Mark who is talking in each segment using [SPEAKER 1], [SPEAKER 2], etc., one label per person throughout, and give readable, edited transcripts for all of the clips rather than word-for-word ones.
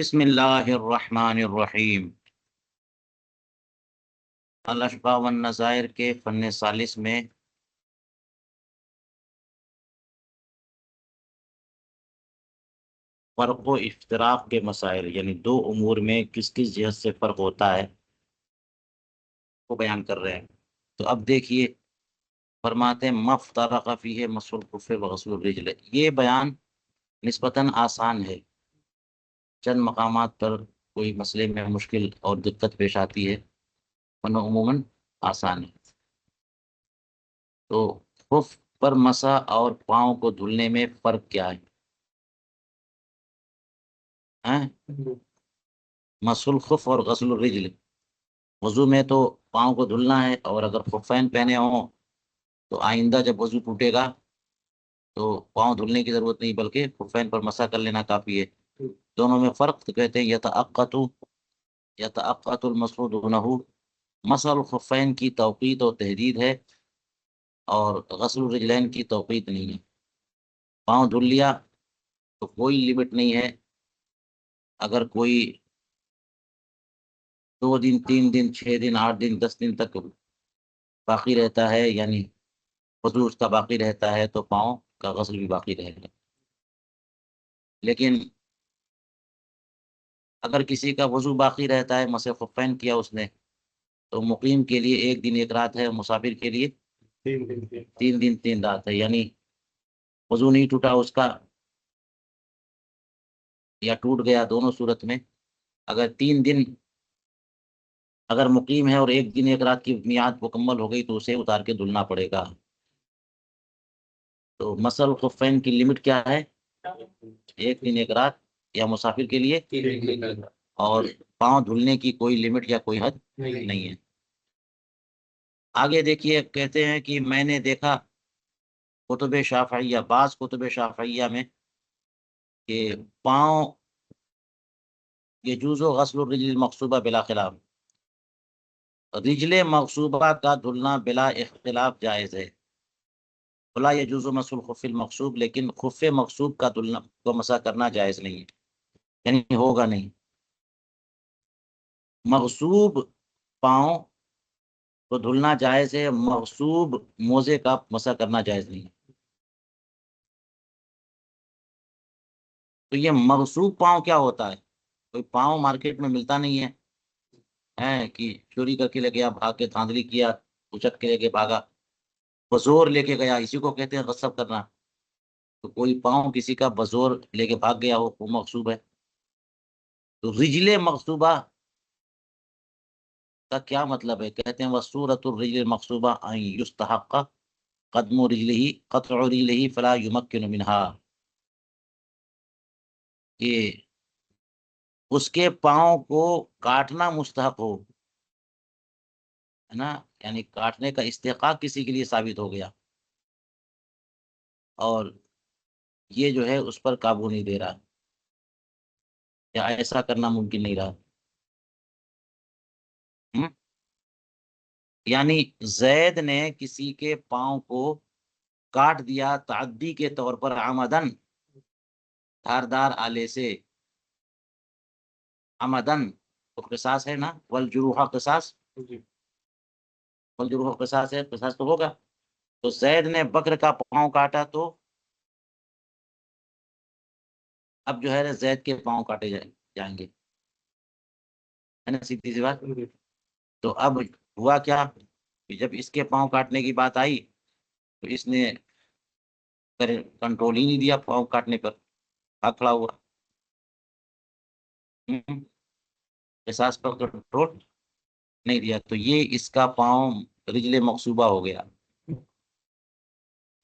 [SPEAKER 1] بسم اللہ الرحمن الرحیم۔ الاشباح والنظائر کے فن ثالث میں فرق و افتراق کے مسائل، یعنی دو امور میں کس کس جہت سے فرق ہوتا ہے وہ بیان کر رہے ہیں۔ تو اب دیکھیے، فرماتے ہیں مفترق فیہ مسح الخف وغسل الرجل۔ یہ بیان نسبتاً آسان ہے، چند مقامات پر کوئی مسئلے میں مشکل اور دقت پیش آتی ہے، ورنہ عموماً آسان ہے۔ تو خف پر مسح اور پاؤں کو دھلنے میں فرق کیا ہے؟ مسح الخف اور غسل الرجل، وضو میں تو پاؤں کو دھلنا ہے، اور اگر خفین پہنے ہوں تو آئندہ جب وضو ٹوٹے گا تو پاؤں دھلنے کی ضرورت نہیں، بلکہ خفین پر مسح کر لینا کافی ہے۔ دونوں میں فرق تو کہتے ہیں یتعقد المسح دونہ، مسح الخفین کی توقیت و تحدید ہے، اور غسل الرجلین کی توقیت نہیں ہے۔ پاؤں دھل لیا تو کوئی لمٹ نہیں ہے، اگر کوئی 2 دن 3 دن 6 دن 8 دن 10 دن تک باقی رہتا ہے، یعنی وضو اس کا باقی رہتا ہے، تو پاؤں کا غسل بھی باقی رہے گا۔ لیکن اگر کسی کا وضو باقی رہتا ہے، مسح خفین کیا اس نے، تو مقیم کے لیے 1 دن 1 رات ہے، مسافر کے لیے 3 دن 3 رات ہے، یعنی وضو نہیں ٹوٹا اس کا یا ٹوٹ گیا، دونوں صورت میں اگر 3 دن اگر مقیم ہے اور 1 دن 1 رات کی میعاد مکمل ہو گئی تو اسے اتار کے دھلنا پڑے گا۔ تو مسح الخفین کی لمٹ کیا ہے؟ 1 دن 1 رات، یا مسافر کے لیے، اور پاؤں دھلنے کی کوئی لمٹ یا کوئی حد نہیں ہے۔ آگے دیکھیے، کہتے ہیں کہ میں نے دیکھا کتب شافعیہ، بعض کتب شافعیہ میں، کہ پاؤں یجوز غسل الرجل المغصوبہ بلا خلاف، رجل مغصوبہ کا دھلنا بلا اختلاف جائز ہے۔ ولا یجوز مسح الخف المغصوب، لیکن خف مغصوب کا دھلنا کو مسح کرنا جائز نہیں ہے، یعنی ہوگا نہیں۔ مغصوب پاؤں کو دھلنا جائز ہے، مغصوب موزے کا مسح کرنا جائز نہیں ہے۔ تو یہ مغصوب پاؤں کیا ہوتا ہے؟ کوئی پاؤں مارکیٹ میں ملتا نہیں ہے، کہ چوری کر کے لے گیا، بھاگ کے دھاندلی کیا، اچک کے لے کے بھاگا، بزور لے کے گیا، اسی کو کہتے ہیں غصب کرنا۔ تو کوئی پاؤں کسی کا بزور لے کے بھاگ گیا ہو، وہ مغصوب ہے۔ تو رجل مغصوبہ کا کیا مطلب ہے؟ کہتے ہیں وصورت الرجل المغصوبہ ان یستحق قدم رجلہ قطع رجلہ فلا یمکن منہا، کہ اس کے پاؤں کو کاٹنا مستحق ہو، ہے نا، یعنی کاٹنے کا استحقاق کسی کے لیے ثابت ہو گیا، اور یہ جو ہے اس پر قابو نہیں دے رہا، یا ایسا کرنا ممکن نہیں رہا۔ یعنی زید نے کسی کے پاؤں کو کاٹ دیا تعدی کے طور پر، عمدن، دھاردار آلے سے، عمدن تو قصاص ہے نا، والجروح قصاص، والجروح قصاص ہے، قصاص تو ہوگا۔ تو زید نے بکر کا پاؤں کاٹا، تو اب جو ہے زید کے پاؤں کاٹے جائیں گے، ہے نا، سیدھی سی بات۔ تو اب ہوا کیا کہ جب اس کے پاؤں کاٹنے کی بات آئی تو اس نے کنٹرول ہی نہیں دیا پاؤں کاٹنے پر، بھاگ کھڑا ہوا، قصاص پر کنٹرول نہیں دیا، تو یہ اس کا پاؤں رجل مغصوبہ ہو گیا۔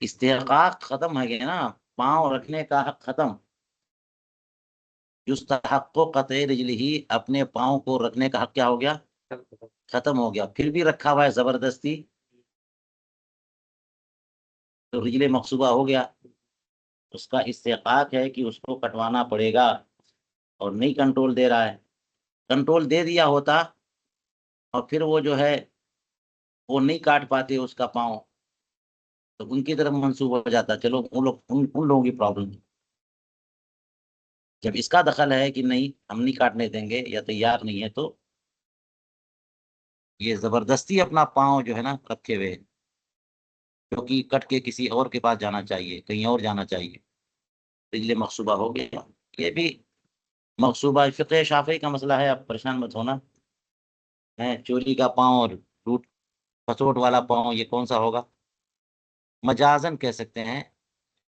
[SPEAKER 1] استحقاق ختم ہے گیا نا، پاؤں رکھنے کا حق ختم۔ یستحق قطع رجلہ، اپنے پاؤں کو رکھنے کا حق کیا ہو گیا؟ ختم ہو گیا۔ پھر بھی رکھا ہوا ہے زبردستی، تو رجل مغصوبہ ہو گیا۔ اس کا استحقاق ہے کہ اس کو کٹوانا پڑے گا، اور نہیں کنٹرول دے رہا ہے۔ کنٹرول دے دیا ہوتا اور پھر وہ جو ہے وہ نہیں کاٹ پاتے اس کا پاؤں، تو ان کی طرف منسوب ہو جاتا، چلو ان لوگوں کی پرابلم ہے۔ جب اس کا دخل ہے کہ نہیں ہم نہیں کاٹنے دیں گے یا تیار نہیں ہے، تو یہ زبردستی اپنا پاؤں جو ہے نا رکھے ہوئے، کیونکہ کٹ کے کسی اور کے پاس جانا چاہیے، کہیں اور جانا چاہیے، رجل مغصوبہ ہو گیا۔ یہ بھی مغصوبہ فقہ شافعی کا مسئلہ ہے، اب پریشان مت ہونا ہے۔ چوری کا پاؤں اور ٹوٹ پھسوٹ والا پاؤں، یہ کون سا ہوگا؟ مجازن کہہ سکتے ہیں،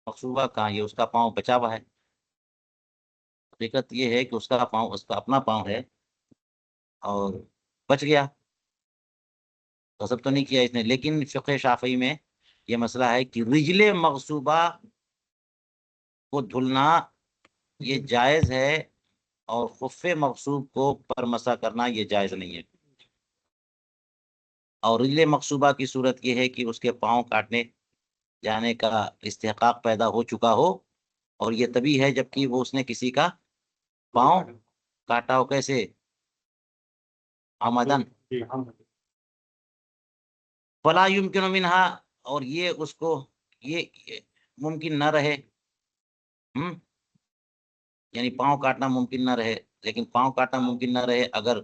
[SPEAKER 1] مغصوبہ کہاں، یہ اس کا پاؤں بچا ہوا ہے۔ حقیقت یہ ہے کہ اس کا پاؤں اس کا اپنا پاؤں ہے اور بچ گیا، غصب تو نہیں کیا اس نے۔ لیکن فقہ شافعی میں یہ مسئلہ ہے کہ رجل مغصوبہ کو دھلنا یہ جائز ہے، اور خف مغصوب کو پر مسا کرنا یہ جائز نہیں ہے۔ اور رجل مغصوبہ کی صورت یہ ہے کہ اس کے پاؤں کاٹنے جانے کا استحقاق پیدا ہو چکا ہو، اور یہ تبھی ہے جبکہ وہ اس نے کسی کا پاؤں کاٹا ہو۔ کیسے؟ آمدن فلا يمكن منها، اور یہ اس کو یہ ممکن نہ رہے، یعنی پاؤں کاٹنا ممکن نہ رہے۔ لیکن پاؤں کاٹنا ممکن نہ رہے اگر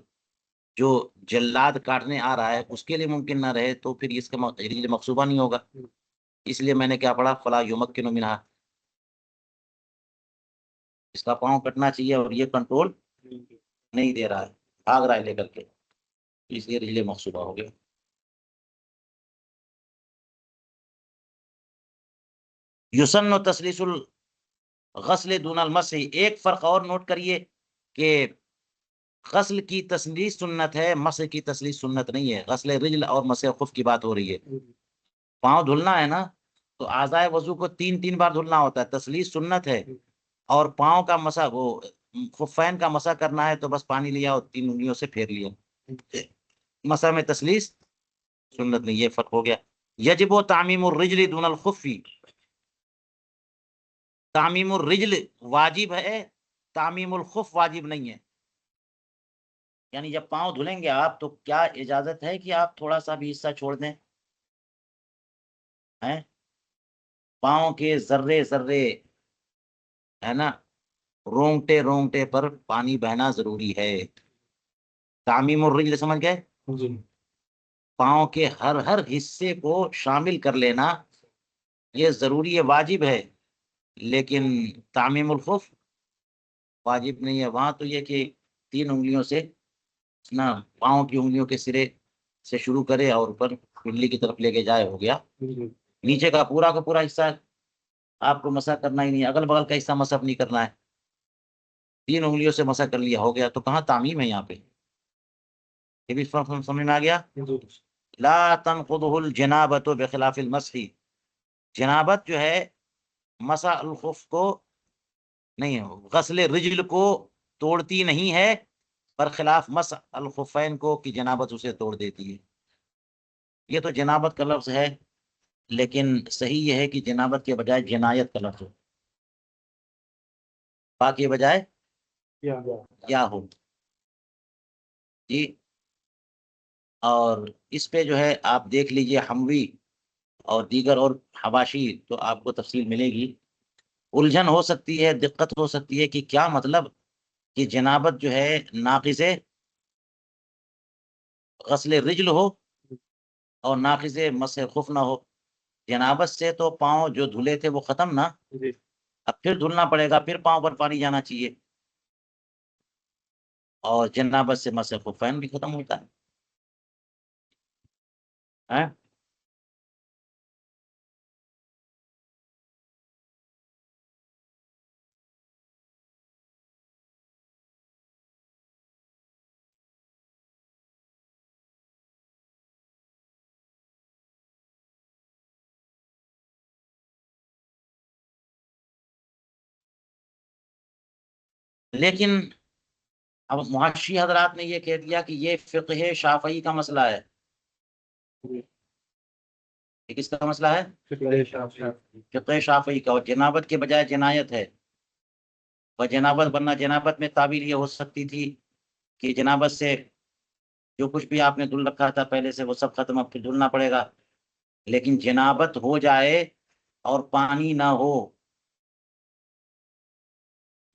[SPEAKER 1] جو جلاد کاٹنے آ رہا ہے اس کے لیے ممکن نہ رہے، تو پھر اس کا رجل مقصوبہ نہیں ہوگا۔ اس لیے میں نے کیا پڑھا، فلا یمکن منها، اس کا پاؤں کٹنا چاہیے اور یہ کنٹرول نہیں دے رہا ہے، بھاگ رہا ہے لے کر کے، اس لیے رجل مقصوبہ ہو گیا۔ یسن تسلیس الغسل دون المسح، ایک فرق اور نوٹ کریے کہ غسل کی تسلیس سنت ہے، مسح کی تسلیس سنت نہیں ہے۔ غسل رجل اور مسح خف کی بات ہو رہی ہے۔ پاؤں دھلنا ہے نا، تو اعضائے وضو کو تین تین بار دھلنا ہوتا ہے، تسلیس سنت ہے۔ اور پاؤں کا مسح، وہ خفین کا مسح کرنا ہے تو بس پانی لیا اور تین انگلیوں سے پھیر لیا، مسح میں تسلیس سنت نہیں، یہ فرق ہو گیا۔ یجب تعمیم الرجل دون الخف، تعمیم الرجل واجب ہے، تعمیم الخف واجب نہیں ہے۔ یعنی جب پاؤں دھلیں گے آپ تو کیا اجازت ہے کہ آپ تھوڑا سا بھی حصہ چھوڑ دیں؟ ہیں؟ پاؤں کے ذرے ذرے ہے نا، رونگٹے رونگٹے پر پانی بہنا ضروری ہے۔ تعمیم الرجل سمجھ گئے؟ پاؤں کے ہر ہر حصے کو شامل کر لینا یہ ضروری ہے، واجب ہے۔ لیکن تعمیم الخف واجب نہیں ہے۔ وہاں تو یہ کہ تین انگلیوں سے نا، پاؤں کی انگلیوں کے سرے سے شروع کرے اور اوپر پنڈلی کی طرف لے کے جائے، ہو گیا۔ نیچے کا پورا حصہ آپ کو مسح کرنا ہی نہیں، اگل بغل کا حصہ مسح نہیں کرنا ہے، تین انگلیوں سے مسح کر لیا، ہو گیا۔ تو کہاں تعمیم ہے یہاں پہ؟ یہ بھی سمجھ میں آ گیا؟ لا تنقضه الجنابۃ بخلاف المسح، جنابت جو ہے مسح الخف کو نہیں، غسل رجل کو توڑتی نہیں ہے، برخلاف مسح الخفین کو کہ جنابت اسے توڑ دیتی ہے۔ یہ تو جنابت کا لفظ ہے، لیکن صحیح یہ ہے کہ جنابت کے بجائے جنایت کا لفظ ہو، پاک کے بجائے کیا ہو جی۔ اور اس پہ جو ہے آپ دیکھ لیجئے حموی اور دیگر اور حواشی، تو آپ کو تفصیل ملے گی۔ الجھن ہو سکتی ہے، دقت ہو سکتی ہے کہ کیا مطلب کہ جنابت جو ہے ناقض غسل رجل ہو اور ناقض مسح خف نہ ہو۔ جنابت سے تو پاؤں جو دھلے تھے وہ ختم نا، اب پھر دھلنا پڑے گا، پھر پاؤں پر پانی جانا چاہیے، اور جنابت سے مسح خفین بھی ختم ہوتا ہے۔ لیکن اب معاشی حضرات نے یہ کہہ دیا کہ یہ فقہ شافعی کا مسئلہ ہے۔ یہ کس کا مسئلہ ہے؟ فقہ شافعی کا، اور جنابت کے بجائے جنایت ہے۔ اور جنابت، ورنہ جنابت میں تعبیر یہ ہو سکتی تھی کہ جنابت سے جو کچھ بھی آپ نے دھل رکھا تھا پہلے سے وہ سب ختم، اب پھر دھلنا پڑے گا۔ لیکن جنابت ہو جائے اور پانی نہ ہو،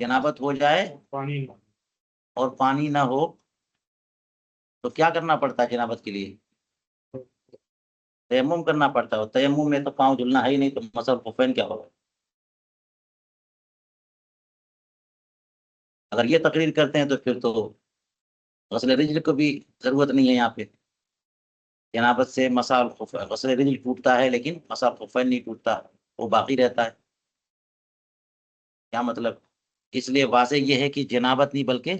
[SPEAKER 1] جنابت ہو جائے
[SPEAKER 2] پانی
[SPEAKER 1] اور پانی نہ ہو تو کیا کرنا پڑتا ہے جنابت کے لیے؟ تیمم کرنا پڑتا ہے. اور تیمم میں تو پاؤں دھلنا ہے ہی نہیں، تو مسح الخفین کیا ہوگا؟ اگر یہ تقریر کرتے ہیں تو پھر تو غسل رجل کو بھی ضرورت نہیں ہے. یہاں پہ جنابت سے مسح الخفین، غسل رجل ٹوٹتا ہے لیکن مسح الخفین نہیں ٹوٹتا، وہ باقی رہتا ہے. کیا مطلب؟ اس لیے واضح یہ ہے کہ جنابت نہیں بلکہ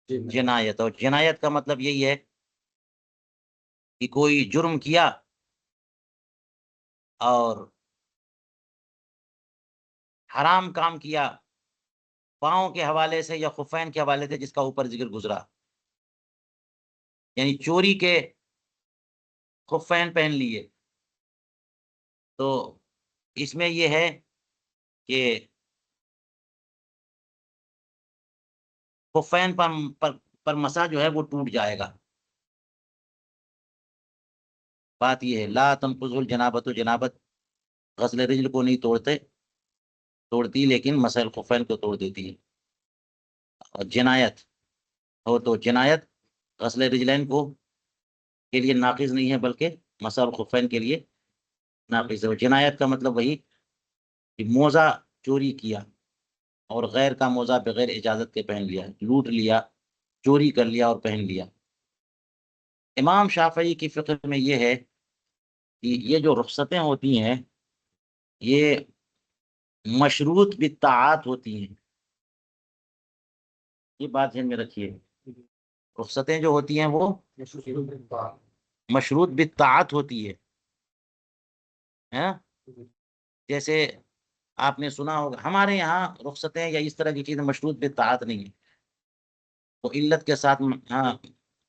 [SPEAKER 1] جنایت. اور جنایت کا مطلب یہی ہے کہ کوئی جرم کیا اور حرام کام کیا پاؤں کے حوالے سے یا خفین کے حوالے سے، جس کا اوپر ذکر گزرا. یعنی چوری کے خفین پہن لیے، تو اس میں یہ ہے کہ خفین پر مسا جو ہے وہ ٹوٹ جائے گا. بات یہ ہے لا تنقض الجنابت، جنابت غسل رجل کو نہیں توڑتی لیکن مسح الخفین کو توڑ دیتی ہے. اور جنایت ہو تو جنایت غسل رجلین کو کے لیے ناقض نہیں ہے بلکہ مسح الخفین کے لیے ناقص ہے. جنایت کا مطلب وہی کہ موزہ چوری کیا اور غیر کا موزہ بغیر اجازت کے پہن لیا، لوٹ لیا، چوری کر لیا اور پہن لیا. امام شافعی کی فقہ میں یہ ہے کہ یہ جو رخصتیں ہوتی ہیں یہ مشروط بالطاعات ہوتی ہیں. یہ بات ذہن میں رکھیے، رخصتیں جو ہوتی ہیں وہ مشروط بالطاعات ہوتی ہے. جیسے آپ نے سنا ہوگا ہمارے یہاں رخصتیں یا اس طرح کی چیزیں مشروط بالطاعت نہیں ہیں، وہ علت کے ساتھ ہاں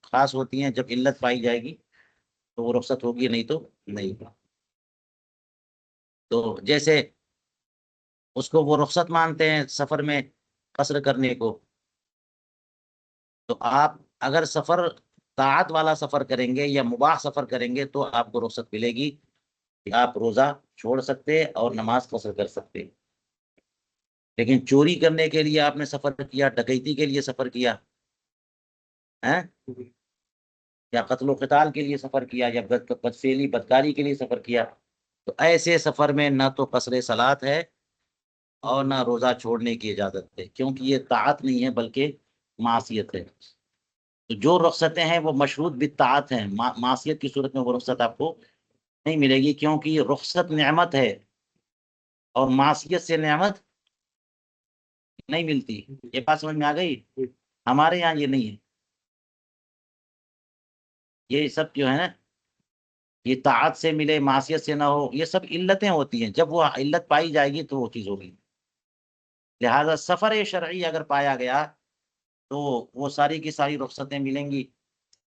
[SPEAKER 1] خاص ہوتی ہیں. جب علت پائی جائے گی تو وہ رخصت ہوگی، نہیں تو نہیں. تو جیسے اس کو وہ رخصت مانتے ہیں سفر میں قصر کرنے کو، تو آپ اگر سفر طاعت والا سفر کریں گے یا مباح سفر کریں گے تو آپ کو رخصت ملے گی کہ آپ روزہ چھوڑ سکتے اور نماز قصر کر سکتے. لیکن چوری کرنے کے لیے آپ نے سفر کیا، ڈکیتی کے لیے سفر کیا یا قتل و قتال کے لیے سفر کیا یا بدفعلی بدکاری کے لیے سفر کیا، تو ایسے سفر میں نہ تو قصر صلاۃ ہے اور نہ روزہ چھوڑنے کی اجازت ہے، کیونکہ یہ طاعت نہیں ہے بلکہ معصیت ہے. تو جو رخصتیں ہیں وہ مشروط بالطاعت ہیں. معصیت کی صورت میں وہ رخصت آپ کو نہیں ملے گی، کیونکہ رخصت نعمت ہے اور معصیت سے نعمت نہیں ملتی. یہ بات سمجھ میں آ گئی؟ ہمارے یہاں یہ نہیں ہے. یہ سب جو ہے نا، یہ طاعت سے ملے معصیت سے نہ ہو، یہ سب علتیں ہوتی ہیں. جب وہ علت پائی جائے گی تو وہ چیز ہوگی. لہذا سفر شرعی اگر پایا گیا تو وہ ساری کی ساری رخصتیں ملیں گی،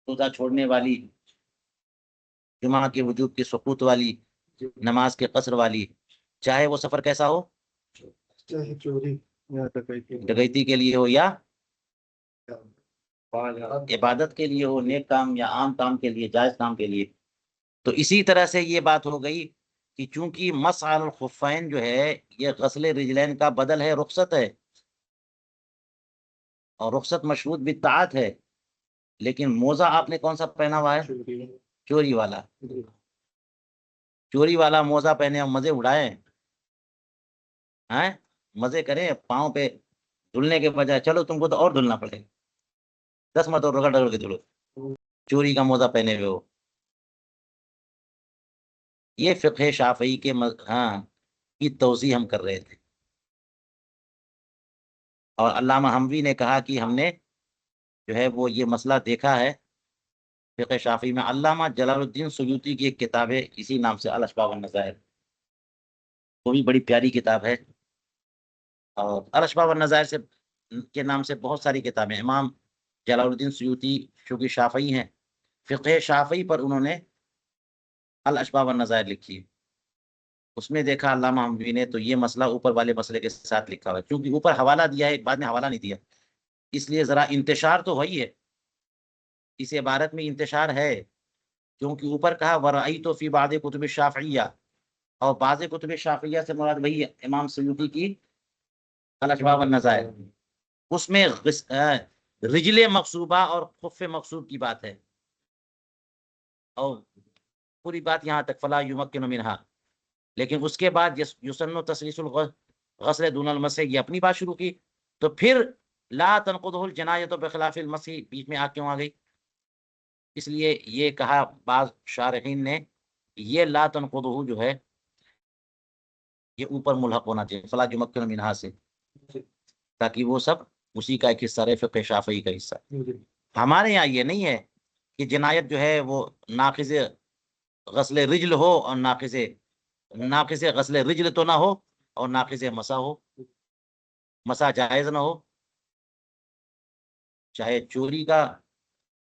[SPEAKER 1] روزہ چھوڑنے والی، جمعہ کے وجوب کے سقوط والی، نماز کے قصر والی، چاہے وہ سفر کیسا ہو،
[SPEAKER 2] چاہے چوری یا
[SPEAKER 1] ڈکیتی کے لیے ہو یا عبادت کے لیے ہو، نیک کام یا عام کام کے لیے، جائز کام کے لیے. تو اسی طرح سے یہ بات ہو گئی کہ چونکہ مسح الخفین جو ہے یہ غسل رجلین کا بدل ہے، رخصت ہے، اور رخصت مشروط بالطاعت ہے. لیکن موزہ آپ نے کون سا پہنا ہوا ہے؟ چوری والا. چوری والا موزہ پہنے اور مزے اڑائے ہیں، مزے کریں پاؤں پہ دھلنے کے بجائے. چلو تم کو تو اور دھلنا پڑے، 10 مت اور رگڑ رگڑ کے دھلو، چوری کا موزہ پہنے ہوئے ہو. یہ فقہ شافعی کے کی توضیح ہم کر رہے تھے. اور علامہ حموی نے کہا کہ ہم نے جو ہے وہ یہ مسئلہ دیکھا ہے فقہ شافعی میں. علامہ جلال الدین سیوطی کی ایک کتاب ہے اسی نام سے، الاشباح والنظائر، وہ بھی بڑی پیاری کتاب ہے. اور الاشباح والنظائر سے کے نام سے بہت ساری کتابیں. امام جلال الدین سیوطی چونکہ شافعی ہیں، فقہ شافعی پر انہوں نے الاشباح والنظائر لکھی. اس میں دیکھا علامہ حموی نے تو یہ مسئلہ اوپر والے مسئلے کے ساتھ لکھا ہوا ہے. کیونکہ اوپر حوالہ دیا ہے، بعد میں حوالہ نہیں دیا، اس لیے ذرا انتشار تو وہی ہے، اس عبارت میں انتشار ہے. کیونکہ اوپر کہا ورأیت فی بعض کتب الشافعیہ، اور بعض کتب شافعیہ سے مراد وہی ہے امام سیوطی کی الاشباب والنظائر، اس میں رجل مقصوبہ اور خف مقصوب کی بات ہے، اور پوری بات یہاں تک فلا یمکن منہا، لیکن اس کے بعد یسن تسلیس الغسل دون المسح، یہ اپنی بات شروع کی، تو پھر لا تنقضہ الجنایۃ بخلاف المسح بیچ میں کیوں آ گئی؟ اس لیے یہ کہا بعض شارحین نے، یہ لا تنقضہ جو ہے یہ اوپر ملحق ہونا چاہیے فلا یمکن منہا سے، تاکہ وہ سب اسی کا ایک حصہ رہے، فقہ شافعی کا حصہ۔ ہمارے یہاں یہ نہیں ہے کہ جنایت جو ہے وہ ناقض غسل رجل ہو اور ناقض غسل رجل تو نہ ہو اور ناقض مسا ہو، مسا جائز نہ ہو، چاہے چوری کا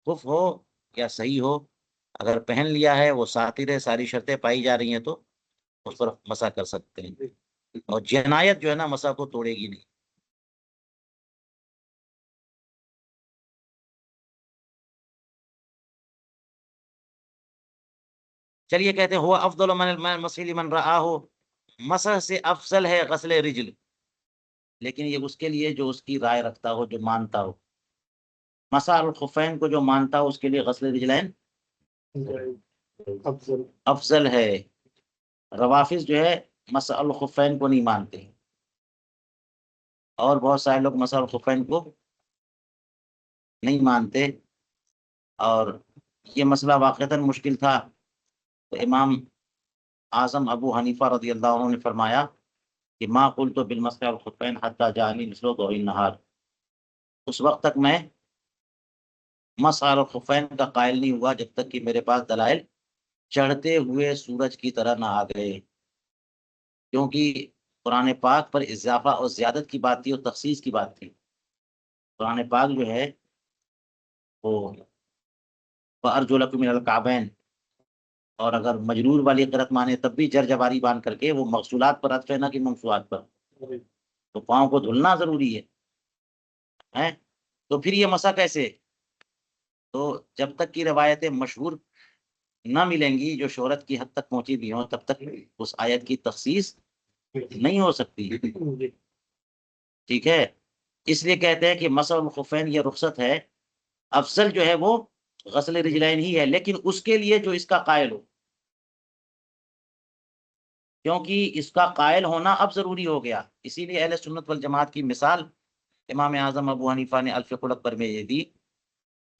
[SPEAKER 1] خف ہو یا صحیح ہو، اگر پہن لیا ہے وہ ساتر ہے، ساری شرطیں پائی جا رہی ہیں تو اس پر مسا کر سکتے ہیں، اور جنایت جو ہے نا مسا کو توڑے گی نہیں۔ چلیے کہتے ہیں ہوا افضل من المسح من رآہ، مسح سے افضل ہے غسل رجل، لیکن یہ اس کے لیے جو اس کی رائے رکھتا ہو، جو مانتا ہو۔ مسح الخفین کو جو مانتا ہو اس کے لیے غسل رجلین افضل ہے۔ روافظ جو ہے مسح الخفین کو نہیں مانتے، اور بہت سارے لوگ مسح الخفین کو نہیں مانتے، اور یہ مسئلہ واقعتاً مشکل تھا، تو امام اعظم ابو حنیفہ رضی اللہ عنہ نے فرمایا کہ ما قلت بالمسح الخفین حتی جاءنی مثل ضوء النہار، اس وقت تک میں مسح الخفین کا قائل نہیں ہوا جب تک کہ میرے پاس دلائل چڑھتے ہوئے سورج کی طرح نہ آ گئے، کیونکہ قرآن پاک پر اضافہ اور زیادت کی بات تھی اور تخصیص کی بات تھی۔ قرآن پاک جو ہے وہ وَأَرْجُلَكُم مِّنَ الْكَعْبَيْن، اور اگر مجرور والی قرأت مانے تب بھی جر جباری باندھ کر کے وہ مغسولات پر عطف ہے، نہ کہ ممسوحات پر، تو پاؤں کو دھلنا ضروری ہے۔ تو پھر یہ مسح کیسے؟ تو جب تک کی روایتیں مشہور نہ ملیں گی جو شہرت کی حد تک پہنچی بھی ہوں، تب تک اس آیت کی تخصیص نہیں ہو سکتی، ٹھیک ہے؟ اس لیے کہتے ہیں کہ مسح الخفین یہ رخصت ہے، افضل جو ہے وہ غسل رجلین ہی ہے، لیکن اس کے لیے جو اس کا قائل ہو، کیونکہ اس کا قائل ہونا اب ضروری ہو گیا۔ اسی لیے اہل سنت والجماعت کی مثال امام اعظم ابو حنیفہ نے الفقہ الاکبر میں یہ دی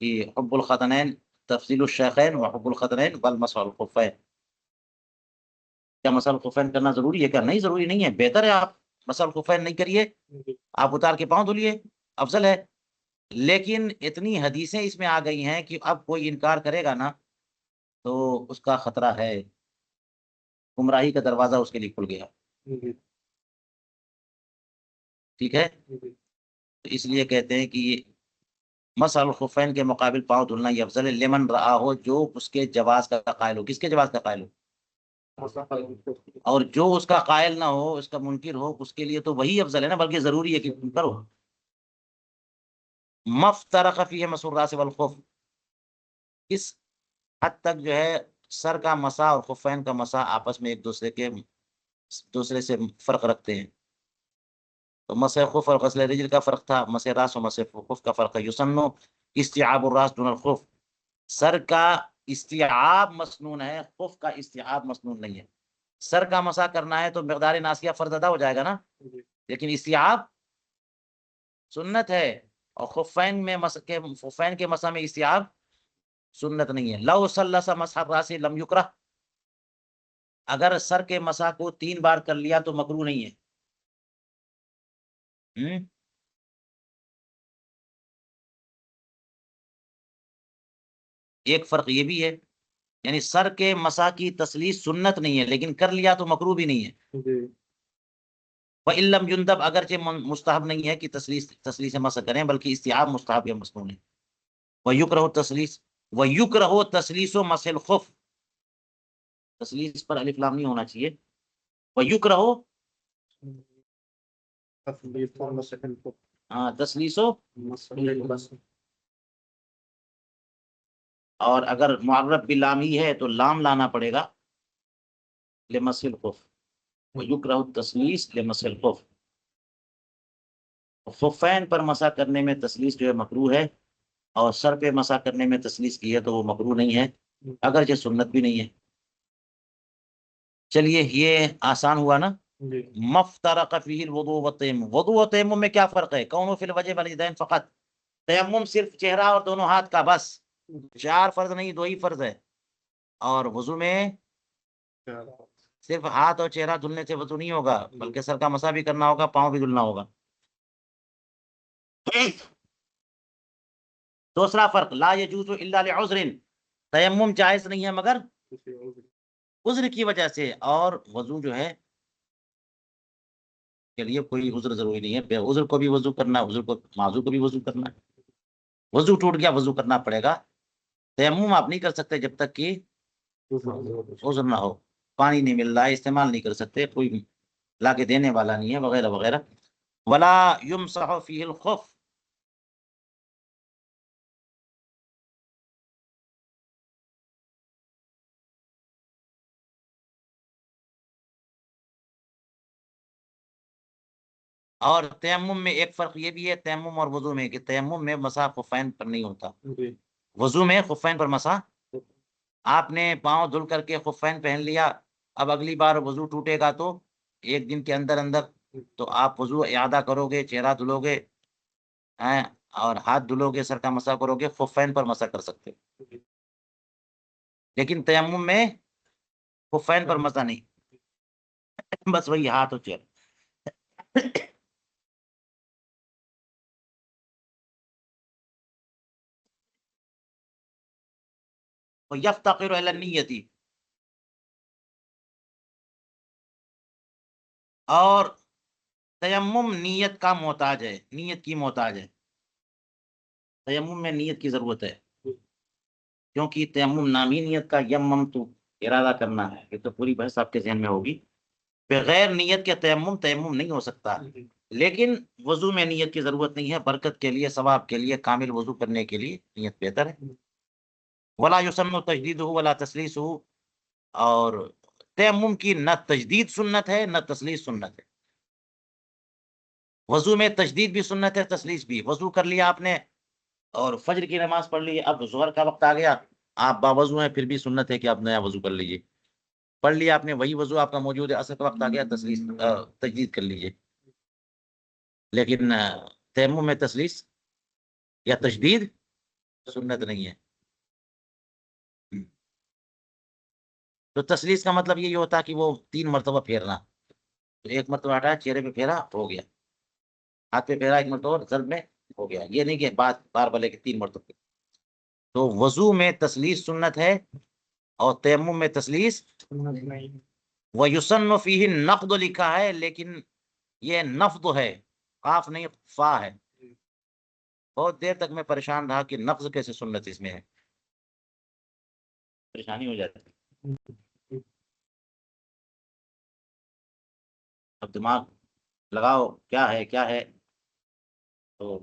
[SPEAKER 1] کہ حب الختنین تفضیل الشیخین وحب الختنین والمسح الخفین، کیا مسح الخفین کرنا ضروری ہے؟ کیا نہیں ضروری نہیں ہے، بہتر ہے آپ مسح الخفین نہیں کریے، آپ اتار کے پاؤں دھلیے، افضل ہے۔ لیکن اتنی حدیثیں اس میں آ گئی ہیں کہ اب کوئی انکار کرے گا نا تو اس کا خطرہ ہے، گمراہی کا دروازہ اس کے لیے کھل گیا، ٹھیک ہے؟ تو اس لیے کہتے ہیں کہ یہ مسح الخفین کے مقابل پاؤں دھلنا یہ افضل ہے، لمن رآ ہو، جو اس کے جواز کا قائل ہو۔ کس کے جواز کا قائل ہو؟ اور جو اس کا قائل نہ ہو، اس کا منکر ہو، اس کے لیے تو وہی افضل ہے نا، بلکہ ضروری ہے کہ کرو۔ مفترق فیہ مسح الراس والخف، اس حد تک جو ہے سر کا مسح اور خفین کا مسح آپس میں ایک دوسرے سے فرق رکھتے ہیں۔ تو مسح خف اور غسل رجل کا فرق تھا، مسح راس اور مسح خف کا فرق ہے۔ یسن استیعاب الراس دون الخف، سر کا استیعاب مسنون ہے، خف کا استیعاب مسنون نہیں ہے۔ سر کا مسح کرنا ہے تو مقدار ناسیہ فرض ادا ہو جائے گا نا، لیکن استیعاب سنت ہے، اور خفین کے مسح میں استیعاب سنت نہیں ہے۔ لو ثلث مسح الراس لم یکرہ، اگر سر کے مسح کو 3 بار کر لیا تو مکروہ نہیں ہے۔ ایک فرق یہ بھی ہے، یعنی سر کے مسح کی تسلیث سنت نہیں ہے، لیکن کر لیا تو مکروہ بھی نہیں ہے۔ وَإِن لَّمْ يُنْدَبْ، اگرچہ مستحب نہیں ہے کہ تسلیث مسح کریں، بلکہ استیعاب مستحب یا مسنون ہے۔ وَيُكْرَهُ تسلیث مسح الخف، تسلیث پر الف لام نہیں ہونا چاہیے، وَيُكْرَهُ تسلیث، اور اگر معرب باللام ہی ہے تو لام لانا پڑے گا لمسح الخف، وَيُكْرَهُ التسلیث لمسح الخف۔ خفین پر مسح کرنے میں تسلیس جو ہے مکروہ ہے، اور سر پہ مسح کرنے میں تسلیس کی ہے تو وہ مکروہ نہیں ہے، اگرچہ سنت بھی نہیں ہے۔ چلیے یہ آسان ہوا نا۔
[SPEAKER 2] جی
[SPEAKER 1] مفترق فیہ الوضوء والتیمم، وضوء و تیمم میں کیا فرق ہے؟ کون فی الوجہ والیدین فقط، تیمم صرف چہرہ اور دونوں ہاتھ کا بس، 4 فرض نہیں 2 ہی فرض ہے، اور وضو میں صرف ہاتھ اور چہرہ دھلنے سے وضو نہیں ہوگا، بلکہ سر کا مسح بھی کرنا ہوگا، پاؤں بھی دھلنا ہوگا۔ دوسرا فرق، لا یجوز الا لعذر، تیمم جائز نہیں ہے مگر عذر کی وجہ سے، اور وضو جو ہے کے لیے کوئی عذر ضروری نہیں ہے، بے عذر کو بھی وضو کرنا ہے، عذر کو معذور کو بھی وضو کرنا ہے۔ وضو ٹوٹ گیا وضو کرنا پڑے گا، تیمم آپ نہیں کر سکتے جب تک کہ عذر نہ ہو، پانی نہیں مل رہا ہے، استعمال نہیں کر سکتے، کوئی لا کے دینے والا نہیں ہے، وغیرہ وغیرہ۔ ولا یمسح فیہ الخف، اور تیمم میں ایک فرق یہ بھی ہے تیمم اور وضو میں، کہ تیمم میں مسح خفین پر نہیں ہوتا، وضو میں خفین پر مسح، آپ نے پاؤں دھل کر کے خفین پہن لیا، اب اگلی بار وضو ٹوٹے گا تو 1 دن کے اندر اندر تو آپ وضو اعادہ کرو گے، چہرہ دھلو گے اور ہاتھ دھلو گے، سر کا مسح کرو گے، خفین پر مسح کر سکتے، لیکن تیمم میں خفین پر مسح نہیں، بس وہی ہاتھ اور چہرہ۔ یفتقر الی النیت، اور تیمم نیت کا محتاج ہے، نیت کی محتاج ہے، تیمم میں نیت کی ضرورت ہے، کیونکہ تیمم نام ہی نیت کا، یمم تو ارادہ کرنا ہے، یہ تو پوری بحث آپ کے ذہن میں ہوگی، بغیر نیت کے تیمم نہیں ہو سکتا، لیکن وضو میں نیت کی ضرورت نہیں ہے، برکت کے لیے، ثواب کے لیے، کامل وضو کرنے کے لیے نیت بہتر ہے۔ ولا یسن تجدید ہو ولا تسلیس ہو، اور تیمم کی نہ تجدید سنت ہے نہ تسلیس سنت ہے، وضو میں تجدید بھی سنت ہے، تسلیس بھی، وضو کر لیا آپ نے اور فجر کی نماز پڑھ لی، اب ظہر کا وقت آ گیا، آپ باوضو ہیں، پھر بھی سنت ہے کہ آپ نیا وضو کر لیجیے، پڑھ لیا آپ نے، وہی وضو آپ کا موجود ہے، عصر کا وقت آ گیا، تجدید کر لیجیے، لیکن تیمم میں تسلیس یا تجدید سنت نہیں ہے۔ تو تسلیس کا مطلب یہی ہوتا کہ وہ 3 مرتبہ پھیرنا، تو 1 مرتبہ ہٹایا، چہرے پہ پھیرا ہو گیا، ہاتھ پہ پھیرا 1 مرتبہ ضرب میں ہو گیا، یہ نہیں کہ بار بلے کے 3 مرتبہ۔ تو وضو میں تسلیس سنت ہے اور تیمم میں تسلیس، وَيُسَنُّ فِيهِ النَّفْضُ لکھا ہے، لیکن یہ نفض ہے، قاف نہیں فا ہے، بہت دیر تک میں پریشان رہا کہ نفض کیسے سنت اس میں ہے، پریشانی ہو جاتی ہے، اب دماغ لگاؤ کیا ہے کیا ہے، تو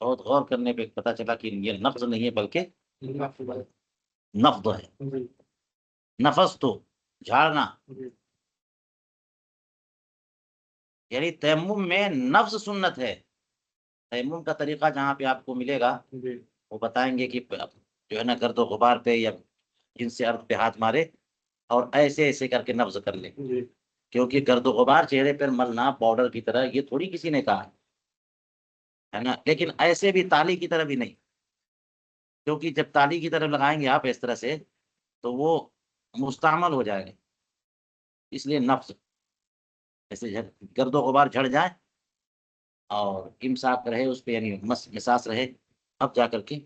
[SPEAKER 1] بہت غور کرنے پہ پتہ چلا کہ یہ نفض نہیں ہے بلکہ نفض ہے، نفس تو جھاڑنا، یعنی تیمم میں نفس سنت ہے، تیمم کا طریقہ جہاں پہ آپ کو ملے گا وہ بتائیں گے کہ جو ہے نا گرد و غبار پہ یا جن سے ارد پہ ہاتھ مارے اور ایسے ایسے کر کے نفض کر لے، کیونکہ گرد و غبار چہرے پر ملنا پاؤڈر کی طرح یہ تھوڑی کسی نے کہا ہے نا، لیکن ایسے بھی تالی کی طرح بھی نہیں، کیونکہ جب تالی کی طرف لگائیں گے آپ اس طرح سے تو وہ مستعمل ہو جائے گا، اس لیے نفس ایسے گرد و غبار جھڑ جائے اور امساک رہے اس پہ، یعنی مساس رہے، اب جا کر کے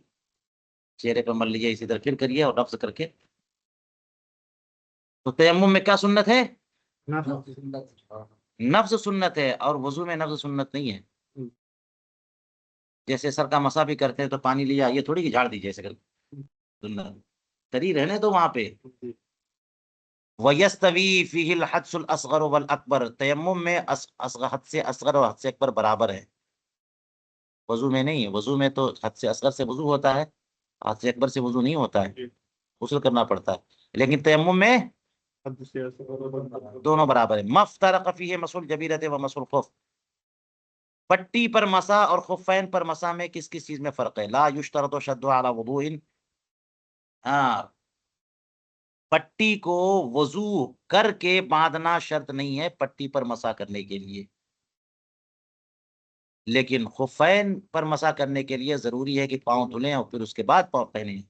[SPEAKER 1] چہرے پہ مل لیجیے، اسی طرح پھر کریے اور نفس کر کے۔ تو تیمم میں کیا سنت ہے؟ نفس سنت ہے، اور وضو میں نفس سنت نہیں ہے، جیسے سر کا مسا بھی کرتے ہیں تو پانی لیا، یہ تھوڑی کہ جھاڑ دیجیے ایسے کر سنت، تری رہنے تو وہاں پہ۔ وَيَسْتَوِي فِيهِ الْحَدْثُ الْأَصْغَرُ وَالْأَكْبَرُ، تیمم میں حد سے اصغر اور حد سے اکبر برابر ہے، وضو میں نہیں ہے، وضو میں تو حد سے اصغر سے وضو ہوتا ہے، حد سے اکبر سے وضو نہیں ہوتا ہے، غسل کرنا پڑتا ہے، لیکن تیمم میں دونوں برابر ہے۔ مَفْتَرَقَ فِيهِ مَسْحُ الْجَبِيرَةِ وَمَسْحُ الْخُفِّ، پٹی پر مسا اور خفین پر مسا میں کس کس چیز میں فرق ہے؟ لا یشترط شد علی وضوء، ہاں پٹی کو وضو کر کے باندھنا شرط نہیں ہے پٹی پر مسا کرنے کے لیے، لیکن خفین پر مسا کرنے کے لیے ضروری ہے کہ پاؤں دھلیں اور پھر اس کے بعد پاؤں پہنیں۔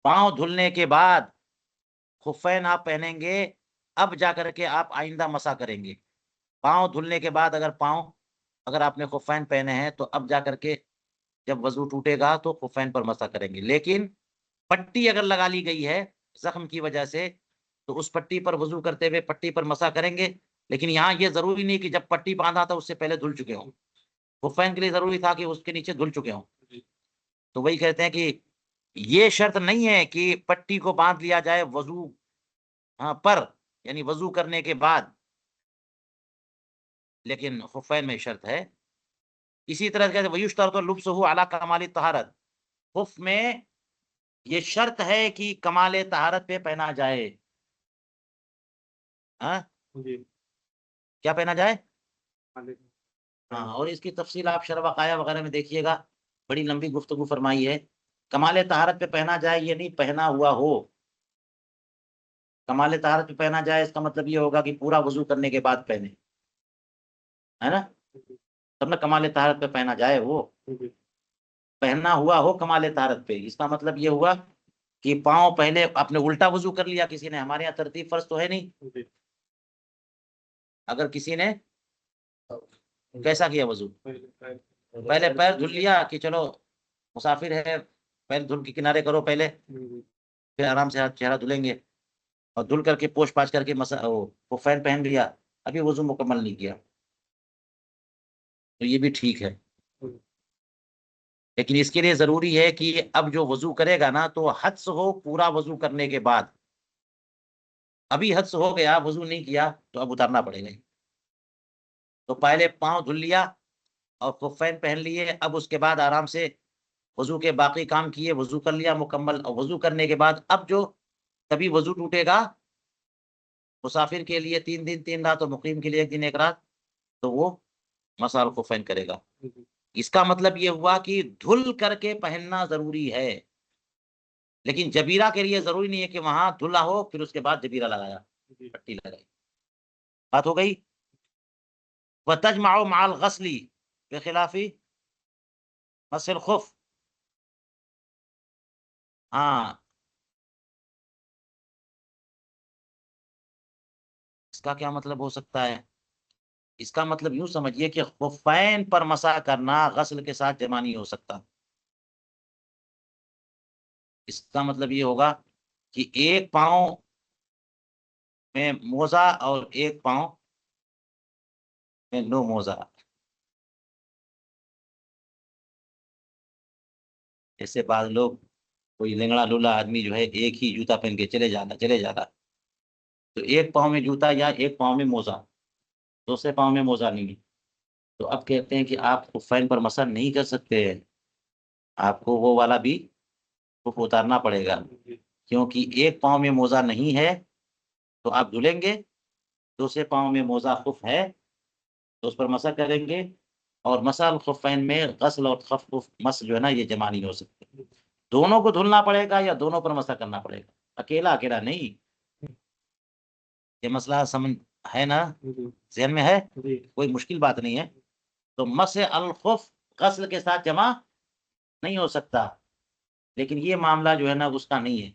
[SPEAKER 1] پاؤں دھلنے کے بعد خفین آپ پہنیں گے، اب جا کر کے آپ آئندہ مسا کریں گے۔ پاؤں دھلنے کے بعد اگر آپ نے خفین پہنے ہیں تو اب جا کر کے جب وضو ٹوٹے گا تو خفین پر مسا کریں گے، لیکن پٹی اگر لگا لی گئی ہے زخم کی وجہ سے تو اس پٹی پر وضو کرتے ہوئے پٹی پر مسا کریں گے، لیکن یہاں یہ ضروری نہیں کہ جب پٹی باندھا تھا اس سے پہلے دھل چکے ہوں، خفین کے لیے ضروری تھا کہ اس کے نیچے دھل چکے ہوں۔ تو وہی کہتے ہیں کہ یہ شرط نہیں ہے کہ پٹی کو باندھ لیا جائے وضو پر، یعنی وضو کرنے کے بعد، لیکن خفین میں شرط ہے۔ اسی طرح کہتے ہیں وَيُشْتَرْطُ لُبْسُهُ عَلَى كَمَالِ الطَّهَارَةِ، خف میں یہ شرط ہے کہ کمال طہارت پہ پہنا جائے۔ ہاں
[SPEAKER 2] جی
[SPEAKER 1] کیا پہنا جائے؟ ہاں، اور اس کی تفصیل آپ شرح وقایہ وغیرہ میں دیکھیے گا، بڑی لمبی گفتگو فرمائی ہے۔ کمال طہارت پہ پہنا جائے یہ نہیں پہنا ہوا ہو، کمال طہارت پہ پہنا جائے اس کا مطلب یہ ہوگا کہ پورا وضو کرنے کے بعد پہنے، ہے نا، تب نہ کمال طہارت پہ پہنا جائے، وہ پہنا ہوا ہو کمال طہارت پہ، اس کا مطلب یہ ہوا کہ پاؤں پہلے آپ نے الٹا وضو کر لیا کسی نے، ہمارے یہاں ترتیب فرض تو ہے نہیں، اگر کسی نے کیسا کیا وضو، پہلے پیر دھل لیا کہ چلو مسافر ہے پیر دھل کے کنارے کرو پہلے، پھر آرام سے ہاتھ چہرہ دھلیں گے، اور دھل کر کے پوچھ پاچھ کر کے وہ فین پہن لیا، ابھی وضو مکمل نہیں کیا، تو یہ بھی ٹھیک ہے، لیکن اس کے لیے ضروری ہے کہ اب جو وضو کرے گا نا تو حدس ہو پورا وضو کرنے کے بعد، ابھی حدس ہو گیا وضو نہیں کیا تو اب اتارنا پڑے گا، تو پہلے پاؤں دھل لیا اور خفین پہن لیے، اب اس کے بعد آرام سے وضو کے باقی کام کیے، وضو کر لیا مکمل، اور وضو کرنے کے بعد اب جو کبھی وضو ٹوٹے گا مسافر کے لیے 3 دن 3 رات اور مقیم کے لیے 1 دن 1 رات، تو وہ مسح الخفین کرے گا۔ اس کا مطلب یہ ہوا کہ دھل کر کے پہننا ضروری ہے، لیکن جبیرہ کے لیے ضروری نہیں ہے کہ وہاں دھلا ہو پھر اس کے بعد جبیرہ لگایا، پٹی لگائی، بات ہو گئی۔ وَتَجْمَعُ مَعَ الْغَسْلِ بِخِلَافِ مَسْحِ الْخُفِّ، ہاں اس کا کیا مطلب ہو سکتا ہے؟ اس کا مطلب یوں سمجھیے کہ خفین پر مسح کرنا غسل کے ساتھ جمع نہیں ہو سکتا، اس کا مطلب یہ ہوگا کہ ایک پاؤں میں موزہ اور ایک پاؤں میں نو موزہ، ایسے بعض لوگ کوئی لنگڑا لولا آدمی جو ہے ایک ہی جوتا پہن کے چلے جانا، تو ایک پاؤں میں جوتا یا ایک پاؤں میں موزہ، دوسرے پاؤں میں موزہ نہیں، تو اب کہتے ہیں کہ آپ خفین پر مسح نہیں کر سکتے ہیں، آپ کو وہ والا بھی خف اتارنا پڑے گا، کیونکہ ایک پاؤں میں موزہ نہیں ہے تو آپ دھلیں گے، دوسرے پاؤں میں موزہ خف ہے تو اس پر مسح کریں گے، اور مسح الخفین میں غسل اور خف مس جو ہے نا یہ جمع نہیں ہو سکتے، دونوں کو دھلنا پڑے گا یا دونوں پر مسح کرنا پڑے گا، اکیلا نہیں۔ یہ مسئلہ سمجھ ہے نا، ذہن میں ہے، کوئی مشکل بات نہیں ہے۔ تو مسح الخف غسل کے ساتھ جمع نہیں ہو سکتا، لیکن یہ معاملہ جو ہے نا اس کا نہیں ہے،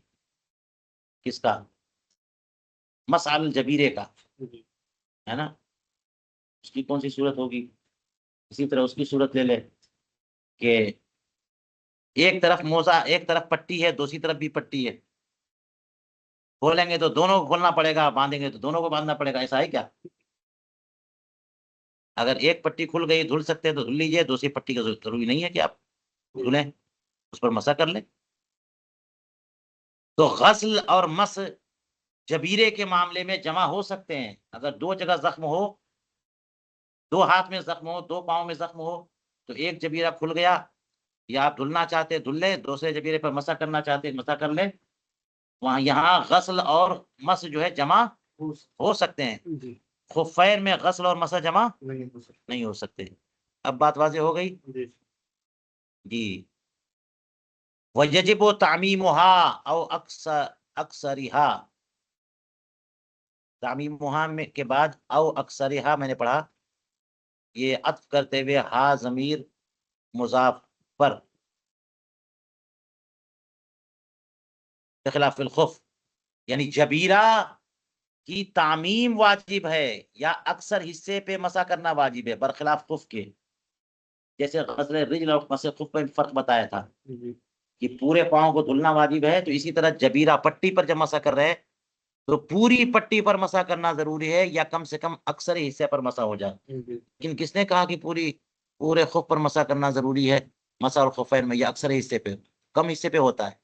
[SPEAKER 1] کس کا؟ مسح الجبیرے کا، ہے نا، اس کی کون سی صورت ہوگی؟ اسی طرح اس کی صورت لے لے کہ ایک طرف موزہ ایک طرف پٹی ہے دوسری طرف بھی پٹی ہے، کھولیں گے تو دونوں کو کھولنا پڑے گا، باندھیں گے تو دونوں کو باندھنا پڑے گا، ایسا ہے کیا؟ اگر ایک پٹی کھل گئی دھل سکتے ہیں تو دھل لیجیے، دوسری پٹی کا ضروری نہیں ہے کہ آپ دھلیں، اس پر مسح کر لیں۔ تو غسل اور مس جبیرے کے معاملے میں جمع ہو سکتے ہیں، اگر 2 جگہ زخم ہو، 2 ہاتھ میں زخم ہو، 2 پاؤں میں زخم ہو، تو ایک جبیرہ کھل گیا، یا آپ دھلنا چاہتے دھل لیں، دوسرے جبیرے پر مسح کرنا چاہتے مسح کر لیں، وہاں یہاں غسل اور مس جو ہے جمع ہو سکتے ہیں، خفین میں غسل اور مسح جمع
[SPEAKER 2] نہیں ہو سکتا
[SPEAKER 1] نہیں ہو سکتے. اب بات واضح ہو گئی
[SPEAKER 2] جی
[SPEAKER 1] جی. وَيَجِبُ تَعْمِيمُهَا او اکثرها. تعمیمها میں کے بعد او اکثرها میں نے پڑھا، یہ عطف کرتے ہوئے ہا ضمیر مضاف پر بخلاف الخف، یعنی جبیرہ کی تعمیم واجب ہے یا اکثر حصے پہ مسح کرنا واجب ہے برخلاف خف کے. جیسے غسل رجل اور مسح خف میں فرق بتایا تھا
[SPEAKER 2] جی
[SPEAKER 1] کہ پورے پاؤں کو دھلنا واجب ہے، تو اسی طرح جبیرہ پٹی پر جب مسح کر رہے ہیں تو پوری پٹی پر مسح کرنا ضروری ہے یا کم سے کم اکثر حصے پر مسح ہو جائے.
[SPEAKER 2] جی
[SPEAKER 1] لیکن کس نے کہا کہ پورے خف پر مسح کرنا ضروری ہے؟ مسح الخفین میں یا اکثر حصے پہ؟ کم حصے پہ ہوتا ہے.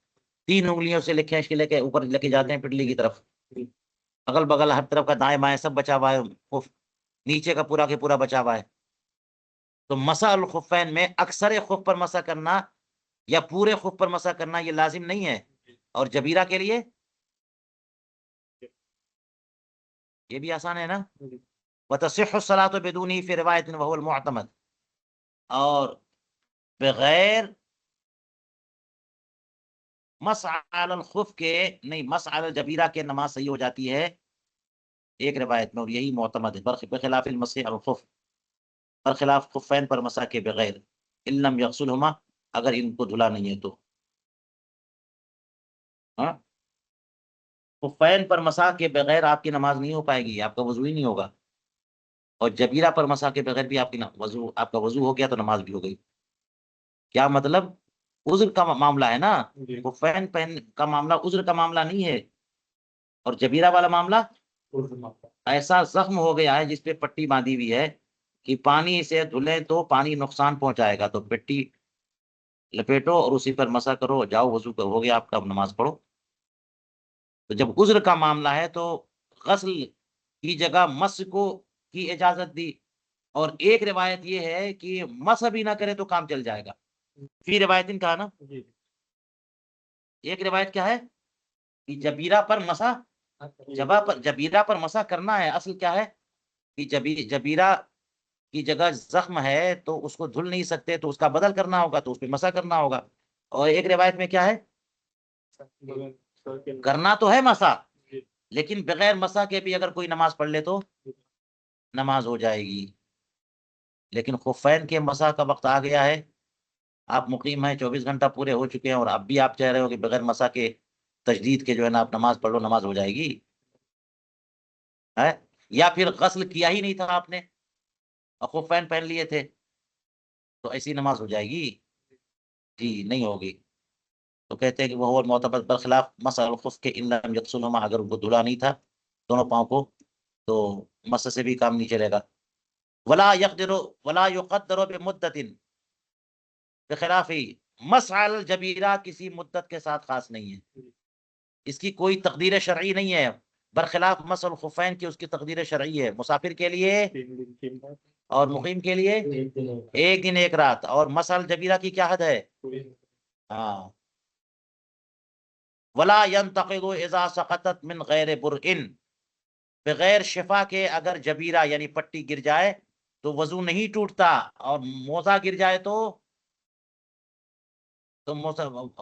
[SPEAKER 1] 3 انگلیوں سے لکھیں لے کے اوپر لے کے جاتے ہیں پٹلی کی طرف، اگل بغل ہر طرف کا دائیں بائیں سب بچا ہوا ہے، خف نیچے کا پورا کے پورا بچا ہوا ہے. تو مسح الخفین میں اکثر خف پر مسح کرنا یا پورے خف پر مسح کرنا یہ لازم نہیں ہے. اور جبیرہ کے لیے یہ بھی آسان ہے نا. وتصح الصلاة بدونی فی روایت وهو المعتمد، اور بغیر مسح علی الخف کے نہیں، مسح علی الجبیرہ کے نماز صحیح ہو جاتی ہے ایک روایت میں، اور یہی معتمد ہے. بخلاف المسح علی الخف، برخلاف خفین پر مسح کے بغیر، ان لم یغسلهما، اگر ان کو دھلا نہیں ہے تو. ہاں، خفین پر مسح کے بغیر آپ کی نماز نہیں ہو پائے گی، آپ کا وضو ہی نہیں ہوگا. اور جبیرہ پر مسح کے بغیر بھی آپ کا وضو ہو گیا تو نماز بھی ہو گئی. کیا مطلب؟ عذر کا معاملہ ہے نا،
[SPEAKER 2] جی
[SPEAKER 1] خفین پہن کا معاملہ عذر کا معاملہ نہیں ہے. اور جبیرہ والا معاملہ ایسا زخم ہو گیا ہے جس پہ پٹی باندھی ہوئی ہے کہ پانی سے دھلیں تو پانی نقصان پہنچائے گا، تو پٹی لپیٹو اور اسی پر مسح کرو، جاؤ وضو ہو گیا آپ کا، نماز پڑھو. تو جب عذر کا معاملہ ہے تو غسل کی جگہ مس کو کی اجازت دی. اور ایک روایت یہ ہے کہ مسح بھی نہ کرے تو کام چل جائے گا. فی روایت کہا نا،
[SPEAKER 2] جی
[SPEAKER 1] ایک روایت کیا ہے کہ جبیرہ پر مسح، جبیرہ پر مسح کرنا ہے. اصل کیا ہے کہ جبیرہ کی جگہ زخم ہے تو اس کو دھل نہیں سکتے، تو اس کا بدل کرنا ہوگا، تو اس پہ مسح کرنا ہوگا. اور ایک روایت میں کیا ہے، کرنا تو ہے مسح، لیکن بغیر مسح کے بھی اگر کوئی نماز پڑھ لے تو نماز ہو جائے گی. لیکن خفین کے مسح کا وقت آ گیا ہے، آپ مقیم ہیں، 24 گھنٹہ پورے ہو چکے ہیں، اور اب بھی آپ چاہ رہے ہو کہ بغیر مسح کے تجدید کے جو ہے نا آپ نماز پڑھ لو، نماز ہو جائے گی ہے؟ یا پھر غسل کیا ہی نہیں تھا آپ نے اور خفین پہن لیے تھے تو ایسی نماز ہو جائے گی؟ جی نہیں ہوگی. تو کہتے ہیں کہ وہ معتبر برخلاف مسح الخف کے ان لم یغسلهما، اگر وہ دھلا نہیں تھا دونوں پاؤں کو تو مسح سے بھی کام نہیں چلے گا. ولا يقدر بمدت، بخلاف مسح الجبیرہ کسی مدت کے ساتھ خاص نہیں ہے، اس کی کوئی تقدیر شرعی نہیں ہے. برخلاف مسح الخفین کی اس کی تقدیر شرعی ہے، مسافر کے لیے اور مقیم کے لیے 1 دن 1 رات. اور مسح الجبیرہ کی کیا حد ہے؟ ہاں. ولا ينتقض اذا سقطت من غیر برء، بغیر شفا کے اگر جبیرہ یعنی پٹی گر جائے تو وضو نہیں ٹوٹتا، اور موزہ گر جائے تو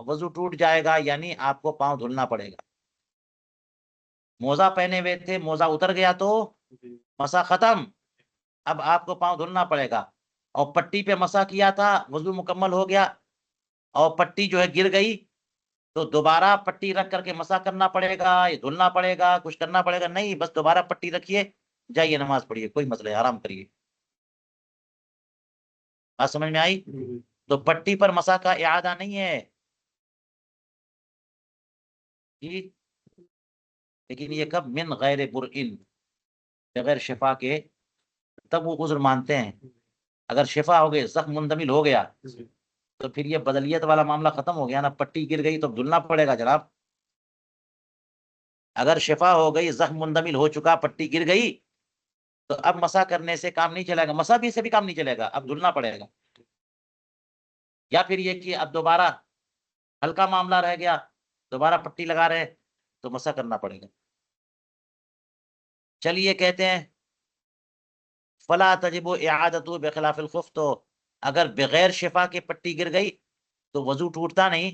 [SPEAKER 1] وضو ٹوٹ جائے گا، یعنی آپ کو پاؤں دھلنا پڑے گا. موزہ پہنے ہوئے تھے، موزہ اتر گیا تو مسح ختم، اب آپ کو پاؤں دھلنا پڑے گا. اور پٹی پہ مسح کیا تھا، وضو مکمل ہو گیا اور پٹی جو ہے گر گئی تو دوبارہ پٹی رکھ کر کے مسح کرنا پڑے گا، یہ دھلنا پڑے گا، کچھ کرنا پڑے گا؟ نہیں، بس دوبارہ پٹی رکھیے، جائیے نماز پڑھیے، کوئی مسئلہ ہے، آرام کریے. بات سمجھ میں آئی؟ تو پٹی پر مسح کا اعادہ نہیں ہے جی. لیکن یہ کب؟ من غیر برء، بغیر شفا کے، تب وہ عذر مانتے ہیں. اگر شفا ہو گئی، زخم مندمل ہو گیا تو پھر یہ بدلیت والا معاملہ ختم ہو گیا نا، پٹی گر گئی تو دھلنا پڑے گا جناب. اگر شفا ہو گئی، زخم مندمل ہو چکا، پٹی گر گئی، تو اب مسح کرنے سے کام نہیں چلے گا، مسح بھی سے بھی کام نہیں چلے گا، اب دھلنا پڑے گا. یا پھر یہ کہ اب دوبارہ ہلکا معاملہ رہ گیا، دوبارہ پٹی لگا رہے تو مسح کرنا پڑے گا. چلیے کہتے ہیں فلا تجب اعادتہ بخلاف الخف، تو اگر بغیر شفا کے پٹی گر گئی تو وضو ٹوٹتا نہیں،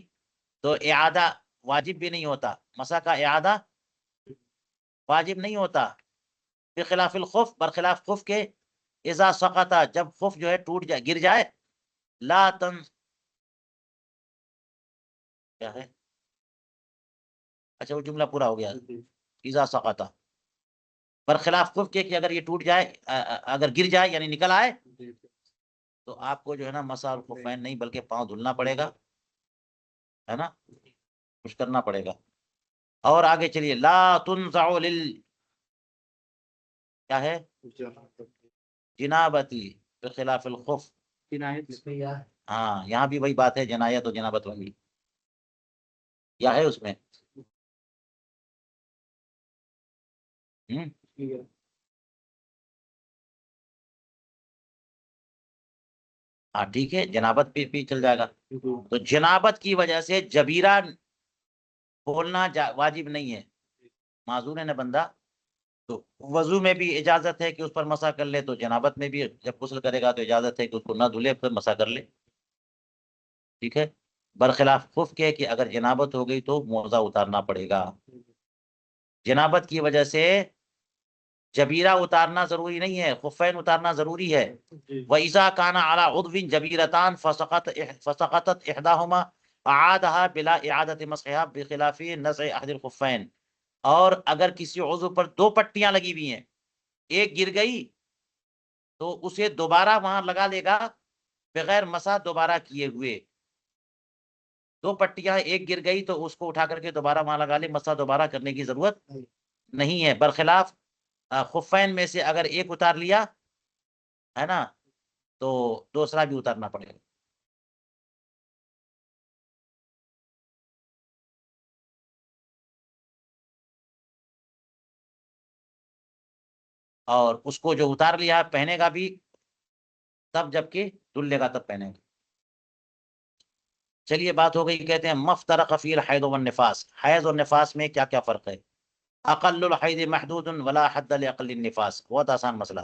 [SPEAKER 1] تو اعادہ واجب بھی نہیں ہوتا، مسح کا اعادہ واجب نہیں ہوتا۔ بخلاف الخف، برخلاف خف کے، اذا سقط، جب خف جو ہے ٹوٹ جائے، گر جائے، لا تن کیا ہے، اچھا وہ جملہ پورا ہو گیا، اذا سقط، برخلاف خف کے کہ اگر یہ ٹوٹ جائے، اگر گر جائے یعنی نکل آئے، تو آپ کو جو ہے نا مسح الخفین نہیں بلکہ پاؤں دھلنا پڑے گا، ہے نا، کچھ کرنا پڑے گا۔ اور آگے چلیے، لا تنزع کیا ہے، جنابتی بخلاف الخف، ہاں یہاں بھی وہی بات ہے، جنایت اور جنابت والی، کیا ہے اس میں، ہاں ٹھیک ہے، جنابت بھی چل جائے گا۔ تو جنابت کی وجہ سے جبیرہ بولنا واجب نہیں ہے، معذور ہے نا بندہ، تو وضو میں بھی اجازت ہے کہ اس پر مسح کر لے، تو جنابت میں بھی جب غسل کرے گا تو اجازت ہے کہ اس کو نہ دھلے پھر مسح کر لے، ٹھیک ہے۔ برخلاف خف کے کہ اگر جنابت ہو گئی تو موزہ اتارنا پڑے گا، جنابت کی وجہ سے جبیرہ اتارنا ضروری نہیں ہے، خفین اتارنا ضروری ہے۔ وَإِذَا كَانَ عَلَى عُضْوٍ جَبِيرَتَانِ فَسَقَطَتْ إِحْدَاهُمَا أَعَادَهَا بِلَا إِعَادَةِ مَسْحِهَا بِخِلَافِ نَزْعِ أَحَدِ الْخُفَّيْنِ، اور اگر کسی عضو پر دو پٹیاں لگی ہوئی ہیں، ایک گر گئی تو اسے دوبارہ وہاں لگا لے گا بغیر مسح دوبارہ کیے ہوئے، دو پٹیاں ایک گر گئی تو اس کو اٹھا کر کے دوبارہ وہاں لگا لے، مسح دوبارہ کرنے کی ضرورت نہیں ہے۔ برخلاف خفین میں سے اگر ایک اتار لیا ہے نا تو دوسرا بھی اتارنا پڑے گا۔ اور اس کو جو اتار لیا پہنے گا بھی تب، جبکہ دھل لے گا تب پہنے گا۔ چلیے بات ہو گئی، کہتے ہیں مفترق فی الحیض والنفاس، حیض اور نفاس میں کیا کیا فرق ہے۔ اقل الحیض محدود ولا حد لاقل النفاس، بہت آسان مسئلہ،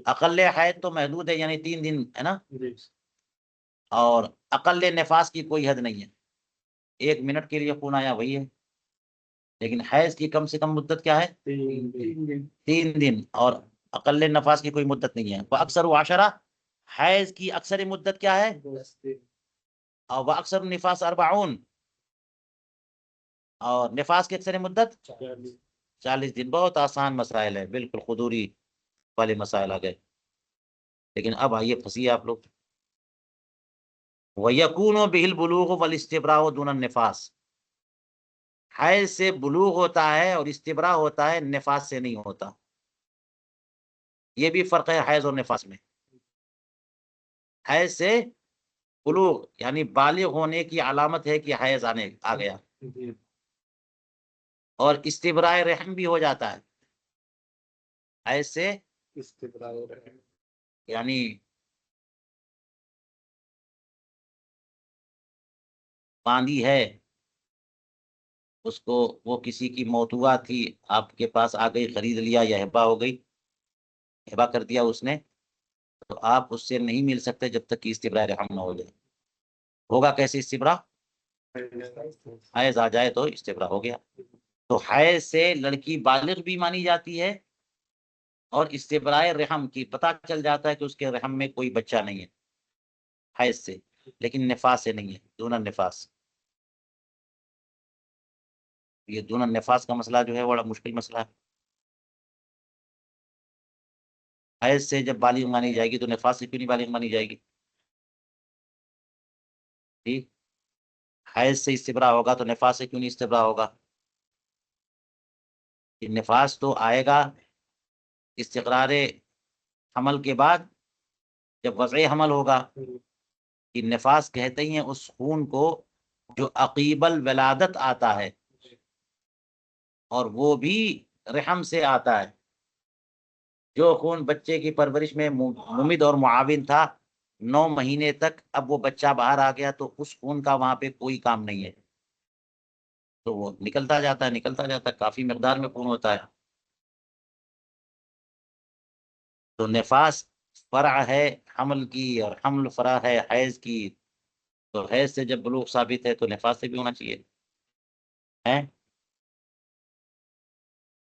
[SPEAKER 1] اقل حیض تو محدود ہے یعنی 3 دن ہے نا، اور اقل نفاس کی کوئی حد نہیں ہے، 1 منٹ کے لیے خون آیا وہی ہے، لیکن حیض کی کم سے کم مدت کیا ہے، 3 دن، اور اقل نفاس کی کوئی مدت نہیں ہے۔ وہ اکثر عشرہ، حیض کی اکثر مدت کیا ہے، اور وہ اکثر نفاس 40، اور نفاس کی اکثر مدت 40 دن۔ بہت آسان مسائل ہے، بالکل قدوری والے مسائل آ گئے، لیکن اب آئیے پھنسیے آپ لوگ۔ وَيَكُونُ بِهِ الْبُلُوغُ وَالِاسْتِبْرَاءُ دُونَ النِّفَاسِ، حیض سے بلوغ ہوتا ہے اور استبراء ہوتا ہے، نفاس سے نہیں ہوتا، یہ بھی فرق ہے حیض اور نفاس میں۔ حیض سے بلوغ یعنی بالغ ہونے کی علامت ہے کہ حیض آ گیا، اور استبراء رحم بھی ہو جاتا ہے حیض سے، یعنی باندھی ہے اس کو، وہ کسی کی موتوا تھی، آپ کے پاس آ گئی، خرید لیا یا ہبہ ہو گئی، ہبہ کر دیا اس نے، تو آپ اس سے نہیں مل سکتے جب تک کہ استبراء رحم نہ ہو جائے۔ ہوگا کیسے استبراء، حیض آ جائے تو استبراء ہو گیا۔ تو حیض سے لڑکی بالغ بھی مانی جاتی ہے، اور استبراء رحم کی پتہ چل جاتا ہے کہ اس کے رحم میں کوئی بچہ نہیں ہے حیض سے، لیکن نفاس سے نہیں ہے، دون النفاس۔ یہ دون النفاس کا مسئلہ جو ہے بڑا مشکل مسئلہ ہے، حیض سے جب بالغ مانی جائے گی تو نفاس سے کیوں نہیں بالغ مانی جائے گی، ٹھیک، حیض سے استبراء ہوگا تو نفاس سے کیوں نہیں استبراء ہوگا، نفاس تو آئے گا استقرار حمل کے بعد، جب وضع حمل ہوگا، کہ نفاس کہتے ہیں اس خون کو جو عقیب الولادت آتا ہے، اور وہ بھی رحم سے آتا ہے، جو خون بچے کی پرورش میں ممد اور معاون تھا 9 مہینے تک، اب وہ بچہ باہر آ گیا تو اس خون کا وہاں پہ کوئی کام نہیں ہے، تو وہ نکلتا جاتا ہے، نکلتا جاتا ہے، کافی مقدار میں خون ہوتا ہے۔ تو نفاس فرع ہے حمل کی اور حمل فرع ہے حیض کی، تو حیض سے جب بلوغ ثابت ہے تو نفاس سے بھی ہونا چاہیے ہے،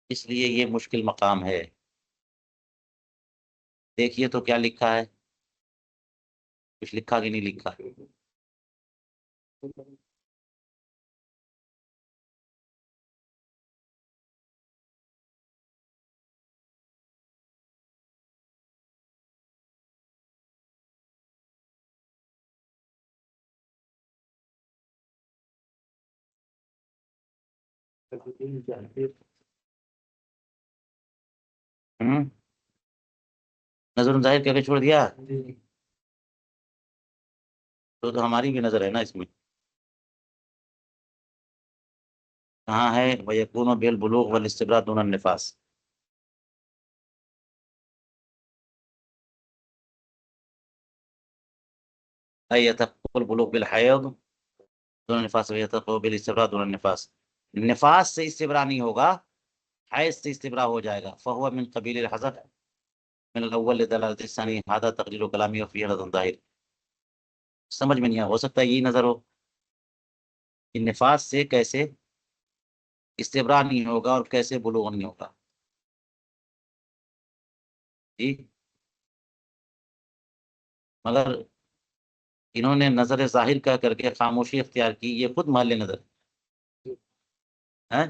[SPEAKER 1] اس لیے یہ مشکل مقام ہے۔ دیکھیے تو کیا لکھا ہے، کچھ لکھا کہ نہیں لکھا؟ نظر ظاہر کر کے چھوڑ دیا تو ہماری بھی نظر ہے نا اس میں، کہاں ہے وَيَكُونُ بِالْبُلُوغِ وَالِاسْتِبْرَاءِ دُونَ النِّفَاسِ؟ أي يتحقق البلوغ بالحیض دون النفاس ويتحقق بالاستبراء دون النفاس، نفاس سے استبراء نہیں ہوگا، حیض سے استبراء ہو جائے گا، فهو من قبیل الحذف من الاول لدلالة الثاني، هذا تقریر کلامی وفيه نظر ظاہر۔ سمجھ میں نہیں آیا، ہو سکتا ہے یہی نظر ہو کہ نفاس سے کیسے استبراء نہیں ہوگا اور کیسے بلوغ نہیں ہوگا، جی مگر انہوں نے نظر ظاہر کا کر کے خاموشی اختیار کی، یہ خود محل نظر ہے۔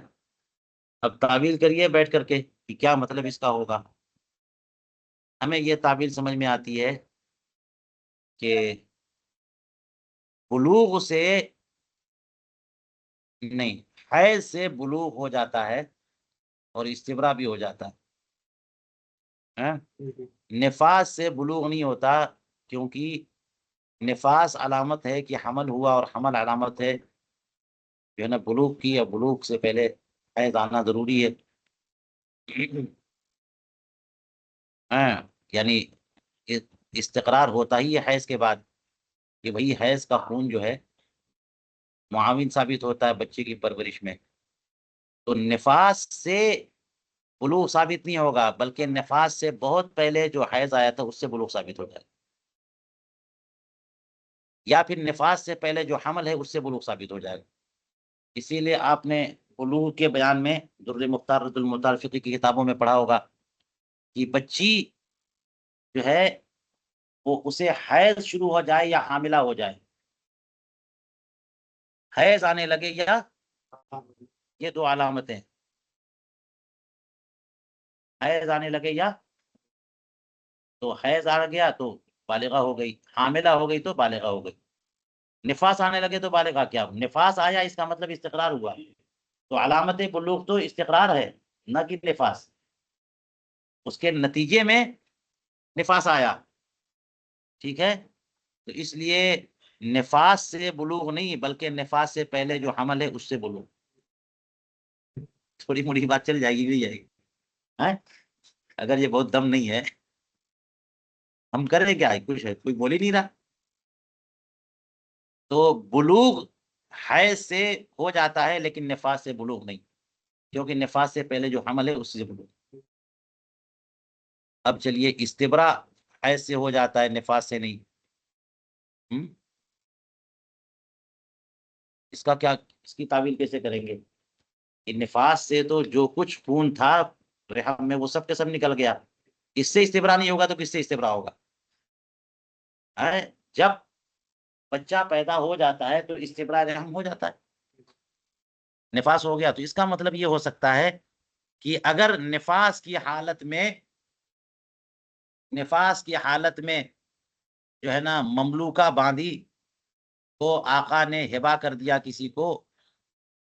[SPEAKER 1] اب تعویل کریے بیٹھ کر کے کہ کیا مطلب اس کا ہوگا۔ ہمیں یہ تعویل سمجھ میں آتی ہے کہ بلوغ سے نہیں، حیض سے بلوغ ہو جاتا ہے اور استبراء بھی ہو جاتا ہے، نفاس سے بلوغ نہیں ہوتا، کیونکہ نفاس علامت ہے کہ حمل ہوا اور حمل علامت ہے جو ہے نا بلوغ کی، اور بلوغ سے پہلے حیض آنا ضروری ہے۔ ہاں یعنی استقرار ہوتا ہی ہے حیض کے بعد کہ بھئی حیض کا خون جو ہے معاون ثابت ہوتا ہے بچے کی پرورش میں، تو نفاس سے بلوغ ثابت نہیں ہوگا، بلکہ نفاس سے بہت پہلے جو حیض آیا تھا اس سے بلوغ ثابت ہو جائے گا، یا پھر نفاس سے پہلے جو حمل ہے اس سے بلوغ ثابت ہو جائے گا۔ اسی لیے آپ نے بلوغ کے بیان میں در مختار رد المختار فقہ کی کتابوں میں پڑھا ہوگا کہ بچی جو ہے وہ اسے حیض شروع ہو جائے یا حاملہ ہو جائے، حیض آنے لگے یا یہ دو علامتیں، حیض آنے لگے یا تو حیض آ گیا تو بالغہ ہو گئی، حاملہ ہو گئی تو بالغہ ہو گئی، نفاس آنے لگے تو بالغہ کیا، نفاس آیا اس کا مطلب استقرار ہوا، تو علامت بلوغ تو استقرار ہے نہ کہ نفاس، اس کے نتیجے میں نفاس آیا، ٹھیک ہے، تو اس لیے نفاس سے بلوغ نہیں بلکہ نفاس سے پہلے جو حمل ہے اس سے بلوغ، تھوڑی موڑی بات چل جائے گی، نہیں جائے گی ہیں؟ اگر یہ بہت دم نہیں ہے ہم کریں کیا ہے، کچھ ہے کوئی بول ہی نہیں رہا، تو بلوغ حیض سے ہو جاتا ہے لیکن نفاس سے بلوغ نہیں، کیونکہ نفاس سے پہلے جو حمل ہے اس سے بلوغ۔ اب چلیے استبراء حیض سے ہو جاتا ہے نفاس سے نہیں، اس کا کیا، اس کی تعویل کیسے کریں گے کہ نفاس سے تو جو کچھ خون تھا رحم میں وہ سب کے سب نکل گیا، اس سے استبراء نہیں ہوگا تو کس سے استبراء ہوگا؟ جب بچہ پیدا ہو جاتا ہے تو استبراء رحم ہو جاتا ہے، نفاس ہو گیا، تو اس کا مطلب یہ ہو سکتا ہے کہ اگر نفاس کی حالت میں جو ہے نا مملوکہ باندھی تو آقا نے ہبا کر دیا کسی کو،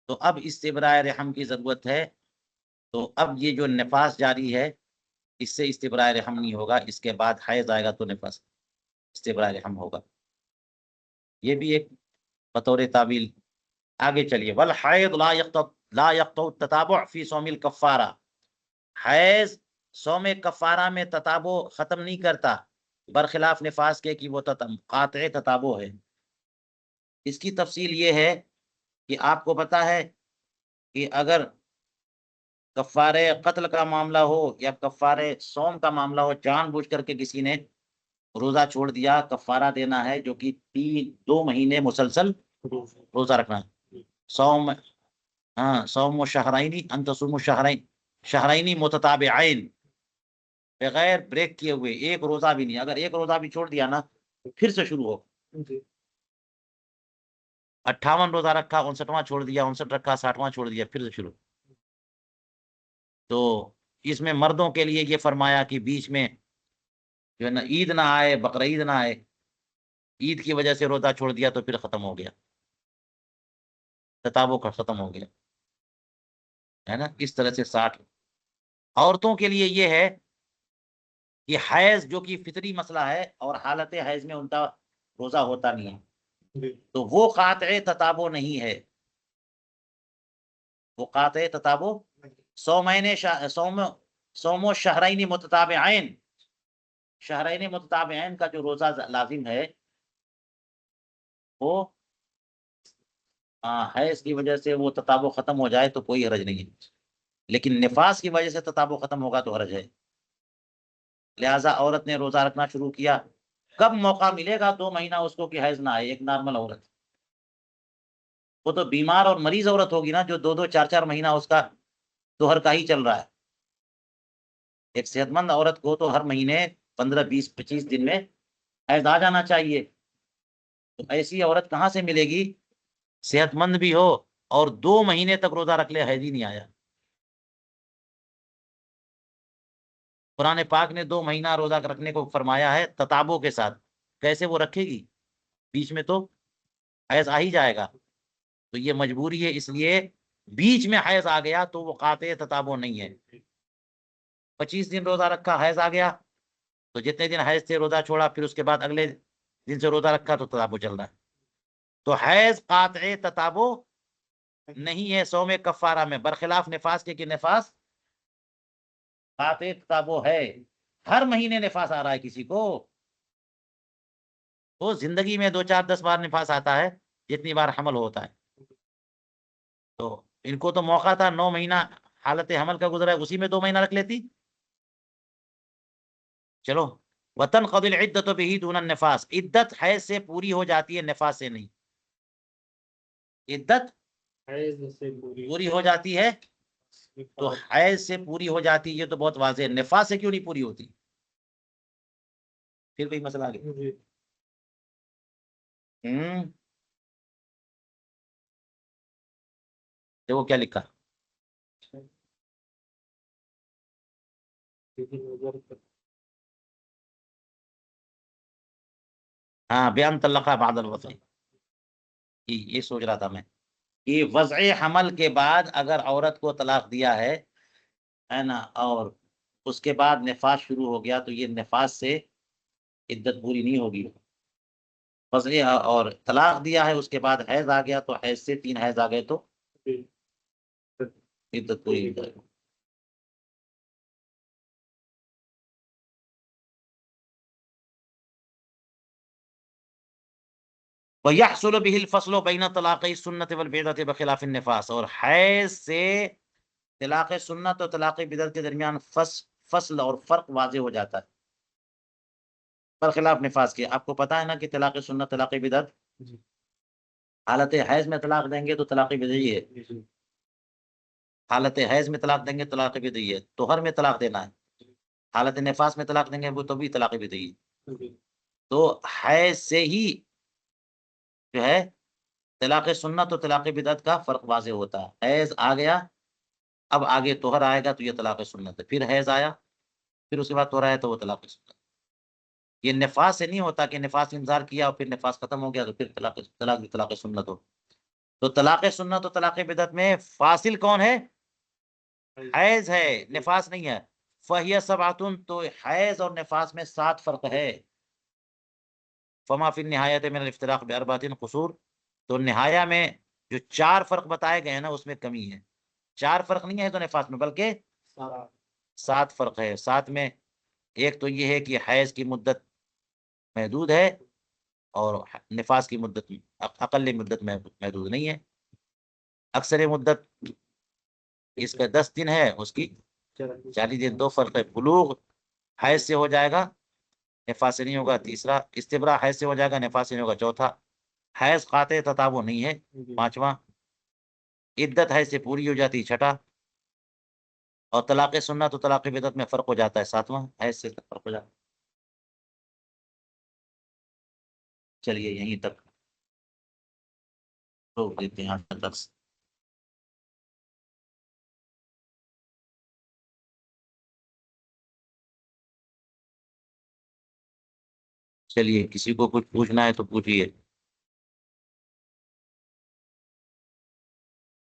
[SPEAKER 1] تو اب استبراء رحم کی ضرورت ہے، تو اب یہ جو نفاس جاری ہے اس سے استبراء رحم نہیں ہوگا، اس کے بعد حیض آئے گا تو نفاس استبراء رحم ہوگا، یہ بھی ایک بطور تعویل۔ آگے چلیے، والحیض لا یقطع التتابع فی صوم الکفارہ، حیض صوم کفارہ میں تتابع ختم نہیں کرتا، برخلاف نفاس کے کہ وہ قاطع تتابع ہے۔ اس کی تفصیل یہ ہے کہ آپ کو پتا ہے کہ اگر کفارے قتل کا معاملہ ہو یا کفارے صوم کا معاملہ ہو، جان بوجھ کر کے کسی نے روزہ چھوڑ دیا، کفارہ دینا ہے، جو کہ 2 مہینے مسلسل روزہ رکھنا ہے۔ صوم، ہاں، صوم و شہرائنی ان تصوموا شہرائنی متتابعین، بغیر بریک کیے ہوئے، ایک روزہ بھی نہیں، اگر ایک روزہ بھی چھوڑ دیا نا تو پھر سے شروع ہو۔ 58 روزہ رکھا، 59واں چھوڑ دیا، 59 رکھا، 60واں چھوڑ دیا، پھر سے شروع۔ تو اس میں مردوں کے لیے یہ فرمایا کہ بیچ میں جو ہے نا عید نہ آئے، بقرعید نہ آئے، عید کی وجہ سے روزہ چھوڑ دیا تو پھر ختم ہو گیا، تتابو کا ختم ہو گیا، ہے نا، اس طرح سے 60۔ عورتوں کے لیے یہ ہے کہ حیض جو کہ فطری مسئلہ ہے، اور حالت حیض میں ان کا روزہ ہوتا نہیں ہے، تو وہ قاطع تتابو نہیں ہے، وہ قاطع تتابو صوم و شہرین متتابعین، شہرین متتابعین کا جو روزہ لازم ہے وہ حیض کی وجہ سے وہ تتابع ختم ہو جائے تو کوئی حرج نہیں ہے، لیکن نفاس کی وجہ سے تتابع ختم ہوگا تو حرج ہے۔ لہٰذا عورت نے روزہ رکھنا شروع کیا، کب موقع ملے گا 2 مہینہ اس کو کہ حیض نہ آئے؟ ایک نارمل عورت، وہ تو بیمار اور مریض عورت ہوگی نا، جو 2-4 مہینہ اس کا دوہر کا ہی چل رہا ہے۔ ایک صحت مند عورت کو تو ہر مہینے 15-20-25 دن میں حیض آ جانا چاہیے، تو ایسی عورت کہاں سے ملے گی صحت مند بھی ہو اور 2 مہینے تک روزہ رکھ لے، حیض ہی نہیں آیا؟ قرآن پاک نے 2 مہینہ روزہ رکھنے کو فرمایا ہے تتابع کے ساتھ، کیسے وہ رکھے گی؟ بیچ میں تو حیض آ ہی جائے گا، تو یہ مجبوری ہے، اس لیے بیچ میں حیض آ گیا تو وہ قاطع تتابع نہیں ہے۔ 25 دن روزہ رکھا، حیض آ گیا تو جتنے دن حیض سے روزہ چھوڑا، پھر اس کے بعد اگلے دن سے روزہ رکھا تو تتابع چل رہا ہے، تو حیض قاطع تتابع نہیں ہے صوم کفارہ میں، برخلاف نفاس کے، کہ نفاس قاطع تتابع ہے، ہر مہینے نفاس آ رہا ہے کسی کو، وہ زندگی میں 2-4-10 بار نفاس آتا ہے، جتنی بار حمل ہوتا ہے، تو ان کو تو موقع تھا 9 مہینہ حالت حمل کا گزرا ہے، اسی میں 2 مہینہ رکھ لیتی۔ چلو، وطن قبل عدت و بہی دون النفاس، عدت حیض سے پوری ہو جاتی ہے، نفاس سے نہیں، عدت پوری ہو جاتی ہے تو حیض سے پوری ہو جاتی ہے، یہ تو بہت واضح ہے، نفاس سے کیوں نہیں پوری ہوتی؟ پھر کوئی مسئلہ آ گیا؟ دیکھو کیا لکھا، ہاں، بیان طلقہ بعد الوضع، یہ سوچ رہا تھا میں کہ وضع حمل کے بعد اگر عورت کو طلاق دیا ہے نا، اور اس کے بعد نفاس شروع ہو گیا تو یہ نفاس سے عدت پوری نہیں ہوگی، وضع اور طلاق دیا ہے اس کے بعد حیض آ گیا تو حیض سے 3 حیض آ گئے تو عدت پوری ہو جائے گی۔ وَيَحْصُلُ بِهِ الْفَصْلُ بَيْنَ طَلَاقَيِ السُّنَّةِ وَالْبِدْعَةِ بِخِلَافِ النِّفَاسِ، اور حیض سے طلاق سنت اور طلاق بدعت کے درمیان فصل اور فرق واضح ہو جاتا ہے، برخلاف نفاس کے۔ آپ کو پتا ہے نا کہ طلاق سنت، طلاق بدعت، حالت حیض میں طلاق دیں گے تو طلاق بدعی ہے، حالت حیض میں طلاق دیں گے طلاق بدعی ہے، طہر میں طلاق دینا ہے، حالت نفاس میں طلاق دیں گے وہ تو بھی طلاق بدعی ہے، تو حیض سے ہی جو ہے طلاق سنت اور طلاق بدعت کا فرق واضح ہوتا ہے۔ حیض آ گیا، اب آگے طہر آئے گا تو یہ طلاق سنت ہے، پھر حیض آیا، پھر اس کے بعد طہر آیا تو وہ طلاق سنت۔ یہ نفاس سے نہیں ہوتا کہ نفاس انتظار کیا اور پھر نفاس ختم ہو گیا تو پھر طلاق سنت ہو، تو طلاق سنت اور طلاق بدعت میں فاصل کون ہے؟ حیض ہے، نفاس نہیں ہے۔ فہیہ سبعۃ، تو حیض اور نفاس میں 7 فرق ہے۔ فما فی النہایت من الافتراق باربعۃ قصور، تو نہایا میں جو 4 فرق بتائے گئے ہیں نا اس میں کمی ہے، 4 فرق نہیں ہے تو نفاس میں، بلکہ 7 فرق ہے۔ 7 میں ایک تو یہ ہے کہ حیض کی مدت محدود ہے اور نفاس کی مدت اقل مدت محدود نہیں ہے، اکثر مدت اس کا 10 دن ہے، اس کی 40 دن، 2 فرق ہے۔ بلوغ حیض سے ہو جائے گا، نفاس سے نہیں ہوگا، تیسرا۔ استبراء حیض سے ہو جائے گا، نفاس سے نہیں ہوگا، چوتھا۔ حیض قاطع تتابع نہیں ہے، پانچواں۔ عدت حیض سے پوری ہو جاتی، چھٹا۔ اور طلاق سنت و طلاق بدعت میں فرق ہو جاتا ہے، ساتواں، حیض سے فرق ہو جاتا ہے۔ چلیے یہیں تک روک دیتے ہیں، آج تک۔ چلیے، کسی کو کچھ پوچھنا ہے تو پوچھیے۔